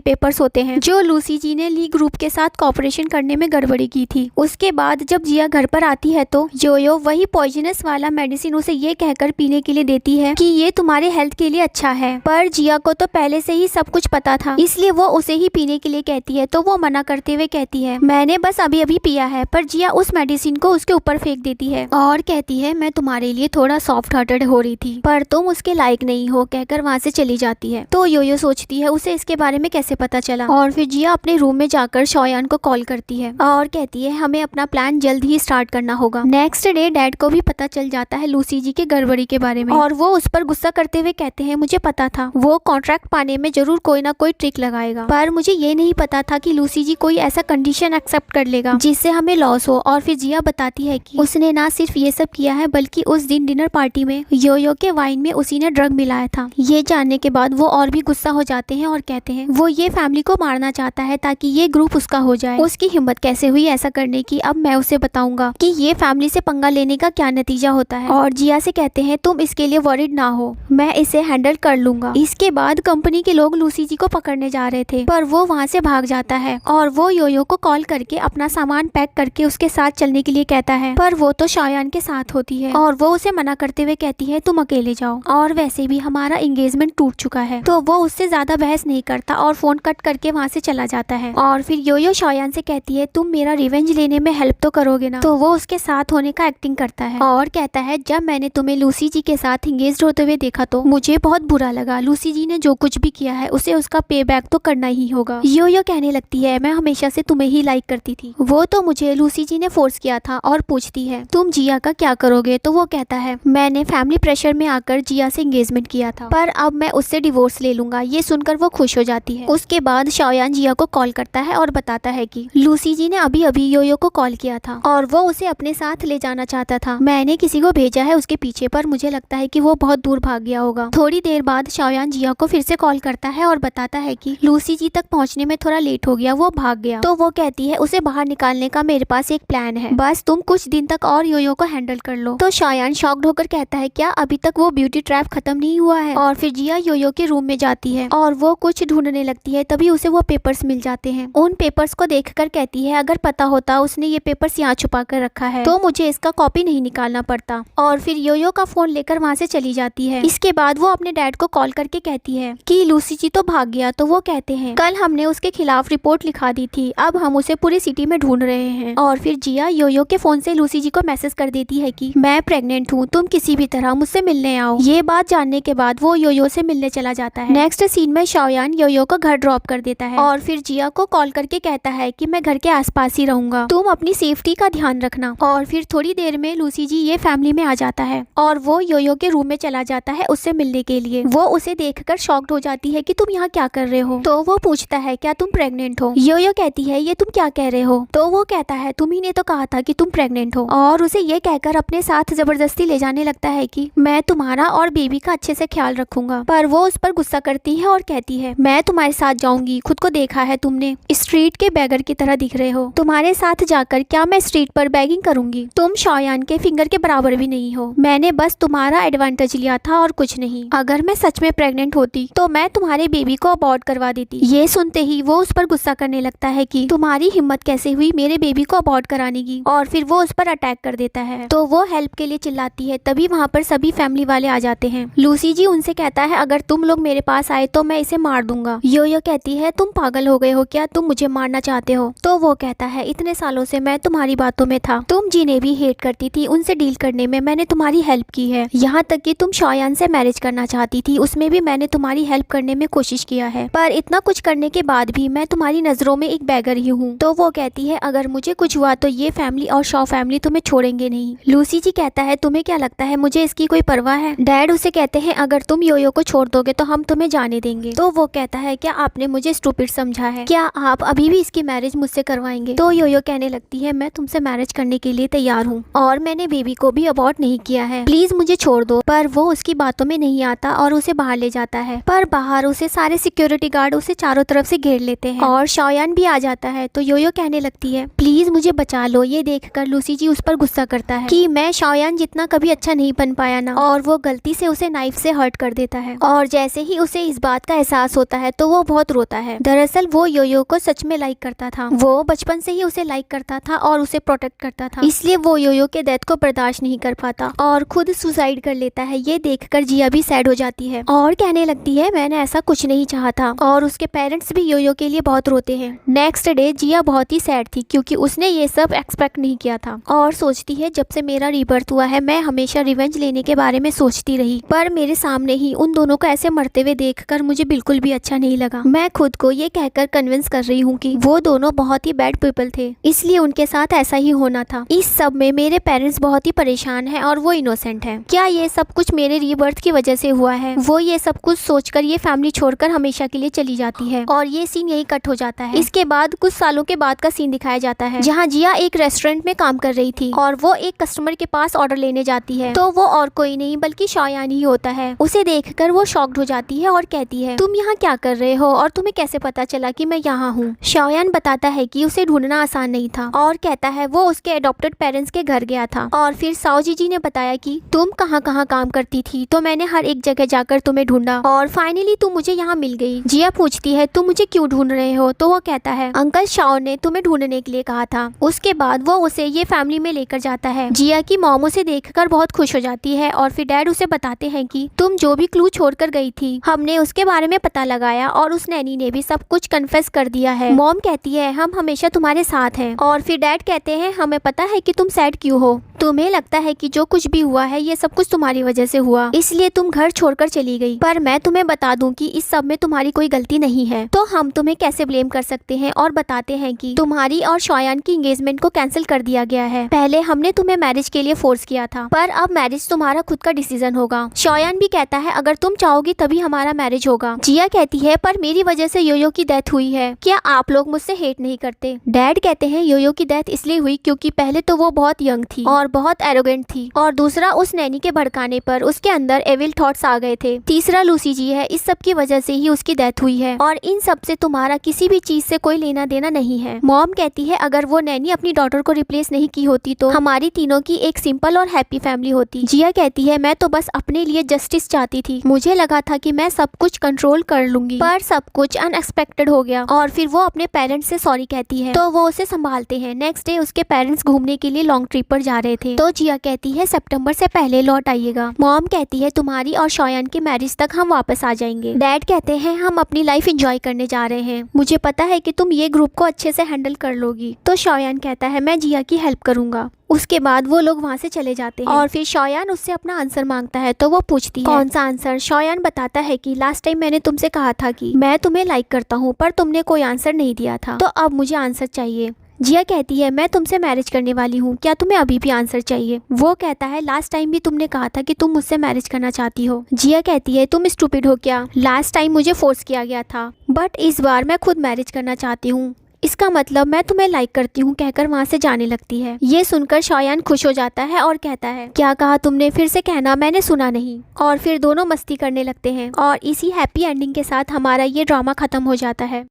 पेपर्स होते हैं जो लूसी जी ने ली ग्रुप के साथ कॉपरेशन करने में गड़बड़ी की थी। उसके बाद जब जिया घर पर आती है तो योयो वही पॉइजनस वाला मेडिसिन उसे ये कहकर पीने के लिए देती है कि ये तुम्हारे हेल्थ के लिए अच्छा है, पर जिया को तो पहले से ही सब कुछ पता था, इसलिए वो उसे ही पीने के लिए कहती है। तो वो मना करते हुए कहती है मैंने बस अभी अभी पिया है, पर जिया उस मेडिसिन को उसके ऊपर फेंक देती है और कहती है मैं तुम्हारे लिए थोड़ा सॉफ्ट हार्टेड हो रही थी, पर तुम उसके लायक नहीं हो, कहकर वहाँ से चली जाती है। तो योयो सोचती है उसे इसके बारे में कैसे पता चला, और फिर जिया अपने रूम में जाकर शाओयान को कॉल करती है और कहती है हमें अपना प्लान जल्द ही स्टार्ट करना होगा। नेक्स्ट डे डैड को भी पता चल जाता है लूसी जी के गड़बड़ी के बारे में, और वो उस पर गुस्सा करते हुए कहते हैं मुझे पता था वो कॉन्ट्रैक्ट पाने में जरूर कोई ना कोई ट्रिक लगाएगा, पर मुझे ये नहीं पता था कि लूसी जी कोई ऐसा कंडीशन एक्सेप्ट कर लेगा जिससे हमें लॉस हो। और फिर जिया बताती है कि उसने ना सिर्फ ये सब किया है बल्कि उस दिन डिनर पार्टी में योयो के वाइन में उसी ने ड्रग मिलाया था। ये जानने के बाद वो और भी गुस्सा हो जाते हैं और कहते हैं वो ये फैमिली को मारना चाहता है ताकि ये ग्रुप उसका हो जाए। उसकी हिम्मत कैसे हुई ऐसा करने की, अब मैं उसे बताऊंगा कि ये फैमिली से पंगा लेने का क्या नतीजा होता है। और जिया से कहते हैं तुम इसके लिए वरीड ना हो, मैं इसे हैंडल कर लूंगा। इसके बाद कंपनी के लोग लूसी जी को पकड़ने जा रहे थे, पर वो वहाँ से भाग जाता है और वो योयो को कॉल करके अपना सामान पैक करके उसके साथ चलने के लिए कहता है, पर वो तो शाओयान के साथ होती है और वो उसे मना करते हुए कहती है तुम अकेले जाओ, और वैसे भी हमारा एंगेजमेंट टूट चुका है। तो वो उससे ज्यादा बहस नहीं करता और फोन कट करके वहाँ से चला जाता है। और फिर योयो शाओयान से कहती है तुम मेरा रिवेंज लेने में हेल्प तो करोगे ना। तो वो उसके साथ होने का एक्टिंग करता है और कहता है जब मैंने तुम्हें लूसी जी के साथ एंगेज्ड होते हुए देखा तो मुझे बहुत बुरा लगा। लूसी जी ने जो कुछ भी किया है उसे उसका पे बैक तो करना ही होगा। योयो कहने लगती है मैं हमेशा से तुम्हें ही लाइक करती थी, वो तो मुझे लूसी जी ने फोर्स किया था। और पूछती है तुम जिया का क्या करोगे। तो वो कहता है मैंने फैमिली प्रेशर में आकर जिया से एंगेजमेंट किया था, पर अब मैं उससे डिवोर्स ले लूंगा। ये सुनकर वो खुश हो जाती है। उसके बाद शाओयान जिया को कॉल करता है और बताता है कि लूसी जी ने अभी अभी योयो को कॉल किया था और वो उसे अपने साथ ले जाना चाहता था। मैंने किसी को भेजा है उसके पीछे, पर मुझे लगता है कि वो बहुत दूर भाग गया होगा। थोड़ी देर बाद शाओयान जिया को फिर से कॉल करता है और बताता है कि लूसी जी तक पहुंचने में थोड़ा लेट हो गया, वो भाग गया। तो वो कहती है उसे बाहर निकालने का मेरे पास एक प्लान है, बस तुम कुछ दिन तक और योयो को हैंडल कर लो। तो शाओयान शॉक्ड होकर कहता है क्या अभी तक वो ब्यूटी ट्रैप खत्म नहीं हुआ है। और फिर जिया योयो के रूम में जाती है और वो कुछ ढूंढने लगती है, तभी उसे वो पेपर्स मिल जाते हैं। उन पेपर्स को देखकर कहती है अगर पता होता उसने ये पेपर्स यहाँ छुपा कर रखा है तो मुझे इसका कॉपी नहीं निकालना पड़ता। और फिर योयो का फोन लेकर वहाँ से चली जाती है। इसके बाद वो अपने डैड को कॉल करके कहती है कि लूसी जी तो भाग गया। तो वो कहते हैं कल हमने उसके खिलाफ रिपोर्ट लिखा दी थी, अब हम उसे पूरी सिटी में ढूंढ रहे हैं। और फिर जिया योयो के फोन से लूसी जी को मैसेज कर देती है कि मैं प्रेग्नेंट हूँ, तुम किसी भी तरह मुझसे मिलने आओ। ये बात जानने के बाद वो योयो से मिलने चला जाता है। नेक्स्ट सीन में शाओयान योयो को घर ड्रॉप कर देता है और फिर जिया को कॉल करके कहता है कि मैं घर के आसपास ही रहूंगा, तुम अपनी सेफ्टी का ध्यान रखना। और फिर थोड़ी देर में लूसी जी ये फैमिली में आ जाता है और वो योयो के रूम में चला जाता है उससे मिलने के लिए। वो उसे देखकर शॉक्ड हो जाती है कि तुम यहाँ क्या कर रहे हो। तो वो पूछता है क्या तुम प्रेग्नेंट हो। योयो कहती है ये तुम क्या कह रहे हो। तो वो कहता है तुम्ही ने तो कहा था कि तुम प्रेग्नेंट हो, और उसे ये कहकर अपने साथ जबरदस्ती ले जाने लगता है कि मैं तुम्हारा और बेबी का अच्छे से ख्याल रखूंगा। पर वो उस पर गुस्सा करती है और कहती है मैं तुम्हारे साथ जाऊंगी। खुद को देखा है तुमने, स्ट्रीट के बैगर की तरह दिख रहे हो। तुम्हारे साथ जाकर क्या मैं स्ट्रीट पर बैगिंग करूंगी? तुम शौयान के फिंगर के बराबर भी नहीं हो। मैंने बस तुम्हारा एडवांटेज लिया था और कुछ नहीं। अगर मैं सच में प्रेग्नेंट होती तो मैं तुम्हारे बेबी को अबॉर्ट करवा देती। ये सुनते ही वो उस पर गुस्सा करने लगता है कि तुम्हारी हिम्मत कैसे हुई मेरे बेबी को अबॉर्ट कराने की, और फिर वो उस पर अटैक कर देता है। तो वो हेल्प के लिए चिल्लाती है। तभी वहाँ पर सभी फैमिली वाले आ जाते हैं। लूसी जी उनसे कहता है अगर तुम लोग मेरे पास आए तो मैं इसे मार दूंगा। यो कहती है तुम पागल हो गए हो क्या, तुम मुझे मारना चाहते हो? तो वो कहता है इतने सालों से मैं तुम्हारी बातों में था, तुम जिन्हें भी हेट करती थी उनसे डील करने में मैंने तुम्हारी हेल्प की है। यहाँ तक कि तुम शौयान से मैरिज करना चाहती थी, उसमें भी मैंने तुम्हारी हेल्प करने में कोशिश किया है। पर इतना कुछ करने के बाद भी मैं तुम्हारी नजरों में एक बैगर ही हूँ। तो वो कहती है अगर मुझे कुछ हुआ तो ये फैमिली और शॉ फैमिली तुम्हें छोड़ेंगे नहीं। लूसी जी कहता है तुम्हें क्या लगता है मुझे इसकी कोई परवाह है? डैड उसे कहते हैं अगर तुम योयो को छोड़ दोगे तो हम तुम्हें जाने देंगे। तो वो कहता है क्या आपने मुझे स्टूपिड समझा है? क्या आप अभी भी इसकी मैरिज मुझसे करवाएंगे? तो योयो कहने लगती है मैं तुमसे मैरिज करने के लिए तैयार हूँ और मैंने बेबी को भी अबॉर्ट नहीं किया है, प्लीज मुझे छोड़ दो। पर वो उसकी बातों में नहीं आता और उसे बाहर ले जाता है। पर बाहर उसे सारे सिक्योरिटी गार्ड उसे चारों तरफ से घेर लेते हैं और शौयान भी आ जाता है। तो योयो कहने लगती है प्लीज मुझे बचा लो। ये देखकर लूसी जी उस पर गुस्सा करता है कि मैं शौयान जितना कभी अच्छा नहीं बन पाया ना, और वो गलती से उसे नाइफ से हर्ट कर देता है। और जैसे ही उसे इस बात का एहसास होता है तो वो बहुत रोता है। दरअसल वो योयो को सच में लाइक करता था, वो बचपन से ही उसे लाइक करता था और उसे प्रोटेक्ट करता था, इसलिए वो योयो के डेथ को बर्दाश्त नहीं कर पाता और खुद सुसाइड कर लेता है। ये देखकर जिया भी सैड हो जाती है और कहने लगती है मैंने ऐसा कुछ नहीं चाहा था। और उसके पेरेंट्स भी योयो के लिए बहुत रोते हैं। नेक्स्ट डे जिया बहुत ही सैड थी क्योंकि उसने ये सब एक्सपेक्ट नहीं किया था और सोचती है जब से मेरा रीबर्थ हुआ है मैं हमेशा रिवेंज लेने के बारे में सोचती रही, पर मेरे सामने ही उन दोनों को ऐसे मरते हुए देखकर मुझे बिल्कुल भी अच्छा नहीं लगा। मैं खुद को ये कहकर कन्विंस कर रही हूँ कि वो दोनों बहुत ही बैड पीपल थे, इसलिए उनके साथ ऐसा ही होना था। इस सब में मेरे पेरेंट्स बहुत ही परेशान हैं और वो इनोसेंट हैं। क्या ये सब कुछ मेरे रीबर्थ की वजह से हुआ है? वो ये सब कुछ सोचकर ये फैमिली छोड़कर हमेशा के लिए चली जाती है और ये सीन यही कट हो जाता है। इसके बाद कुछ सालों के बाद का सीन दिखाया जाता है जहाँ जिया एक रेस्टोरेंट में काम कर रही थी और वो एक कस्टमर के पास ऑर्डर लेने जाती है तो वो और कोई नहीं बल्कि शौयान ही होता है। उसे देखकर वो शॉक्ड हो जाती है और कहती है तुम यहाँ क्या कर रहे हो और तुम्हें कैसे पता चला कि मैं यहाँ हूँ? शौयान बताता है कि उसे ढूंढना आसान नहीं था और कहता है वो उसके एडॉप्टेड पेरेंट्स के घर गया था और फिर साओजी जी ने बताया कि तुम कहाँ कहाँ काम करती थी, तो मैंने हर एक जगह जाकर तुम्हें ढूंढा और फाइनली तुम मुझे यहाँ मिल गई। जिया पूछती है तुम मुझे क्यों ढूंढ रहे हो? तो वो कहता है अंकल शाओ ने तुम्हें ढूंढने के लिए कहा था। उसके बाद वो उसे ये फैमिली में लेकर जाता है। जिया की मॉम उसे देखकर बहुत खुश हो जाती है और फिर डैड उसे बताते हैं कि तुम जो भी क्लू छोड़कर गई थी हमने उसके बारे में पता लगाया और उस नैनी ने भी सब कुछ कन्फेस कर दिया है। मॉम कहती है हम हमेशा तुम्हारे साथ हैं और फिर डैड कहते हैं हमें पता है कि तुम सैड क्यों हो, तुम्हें लगता है कि जो कुछ भी हुआ है ये सब कुछ तुम्हारी वजह से हुआ, इसलिए तुम घर छोड़कर चली गई। पर मैं तुम्हें बता दूं कि इस सब में तुम्हारी कोई गलती नहीं है, तो हम तुम्हें कैसे ब्लेम कर सकते हैं और बताते हैं कि तुम्हारी और शौयान की एंगेजमेंट को कैंसिल कर दिया गया है। पहले हमने तुम्हें मैरिज के लिए फोर्स किया था पर अब मैरिज तुम्हारा खुद का डिसीजन होगा। शौयान भी कहता है अगर तुम चाहोगी तभी हमारा मैरिज होगा। जिया कहती है पर मेरी वजह से योयो की डेथ हुई है, क्या आप लोग मुझसे हेट नहीं करते? डैड कहते हैं योयो की डेथ इसलिए हुई क्योंकि पहले तो वो बहुत यंग थी और बहुत एरोगेंट थी और दूसरा उस नैनी के भड़काने पर उसके अंदर एविल थॉट्स आ गए थे। तीसरा लूसी जी है, इस सब की वजह से ही उसकी डेथ हुई है और इन सब से तुम्हारा किसी भी चीज से कोई लेना देना नहीं है। मॉम कहती है अगर वो नैनी अपनी डॉटर को रिप्लेस नहीं की होती तो हमारी तीनों की एक सिंपल और हैप्पी फैमिली होती। जिया कहती है मैं तो बस अपने लिए जस्टिस चाहती थी, मुझे लगा था कि मैं सब कुछ कंट्रोल कर लूंगी, पर सब कुछ अनएक्सपेक्टेड हो गया। और फिर वो अपने पेरेंट्स से सॉरी कहती है तो वो उसे संभालते हैं। नेक्स्ट डे उसके पेरेंट्स घूमने के लिए लॉन्ग ट्रिप पर जा रहे थे तो जिया कहती है सितंबर से पहले लौट आइएगा। मॉम कहती है तुम्हारी और शौयान की मैरिज तक हम वापस आ जाएंगे। डैड कहते हैं हम अपनी लाइफ एंजॉय करने जा रहे हैं, मुझे पता है कि तुम ये ग्रुप को अच्छे से हैंडल कर लोगी। तो शौयान कहता है मैं जिया की हेल्प करूंगा। उसके बाद वो लोग वहाँ से चले जाते हैं और फिर शौयान उससे अपना आंसर मांगता है तो वो पूछती है कौन सा आंसर? शौयान बताता है कि लास्ट टाइम मैंने तुमसे कहा था कि मैं तुम्हें लाइक करता हूँ पर तुमने कोई आंसर नहीं दिया था, तो अब मुझे आंसर चाहिए। जिया कहती है मैं तुमसे मैरिज करने वाली हूँ, क्या तुम्हें अभी भी आंसर चाहिए? वो कहता है लास्ट टाइम भी तुमने कहा था कि तुम मुझसे मैरिज करना चाहती हो। जिया कहती है तुम स्टूपिड हो क्या? लास्ट टाइम मुझे फोर्स किया गया था बट इस बार मैं खुद मैरिज करना चाहती हूँ। इसका मतलब मैं तुम्हें लाइक करती हूँ कहकर वहाँ से जाने लगती है। ये सुनकर शायान खुश हो जाता है और कहता है, क्या कहा तुमने, फिर से कहना, मैंने सुना नहीं। और फिर दोनों मस्ती करने लगते हैं और इसी हैप्पी एंडिंग के साथ हमारा ये ड्रामा खत्म हो जाता है।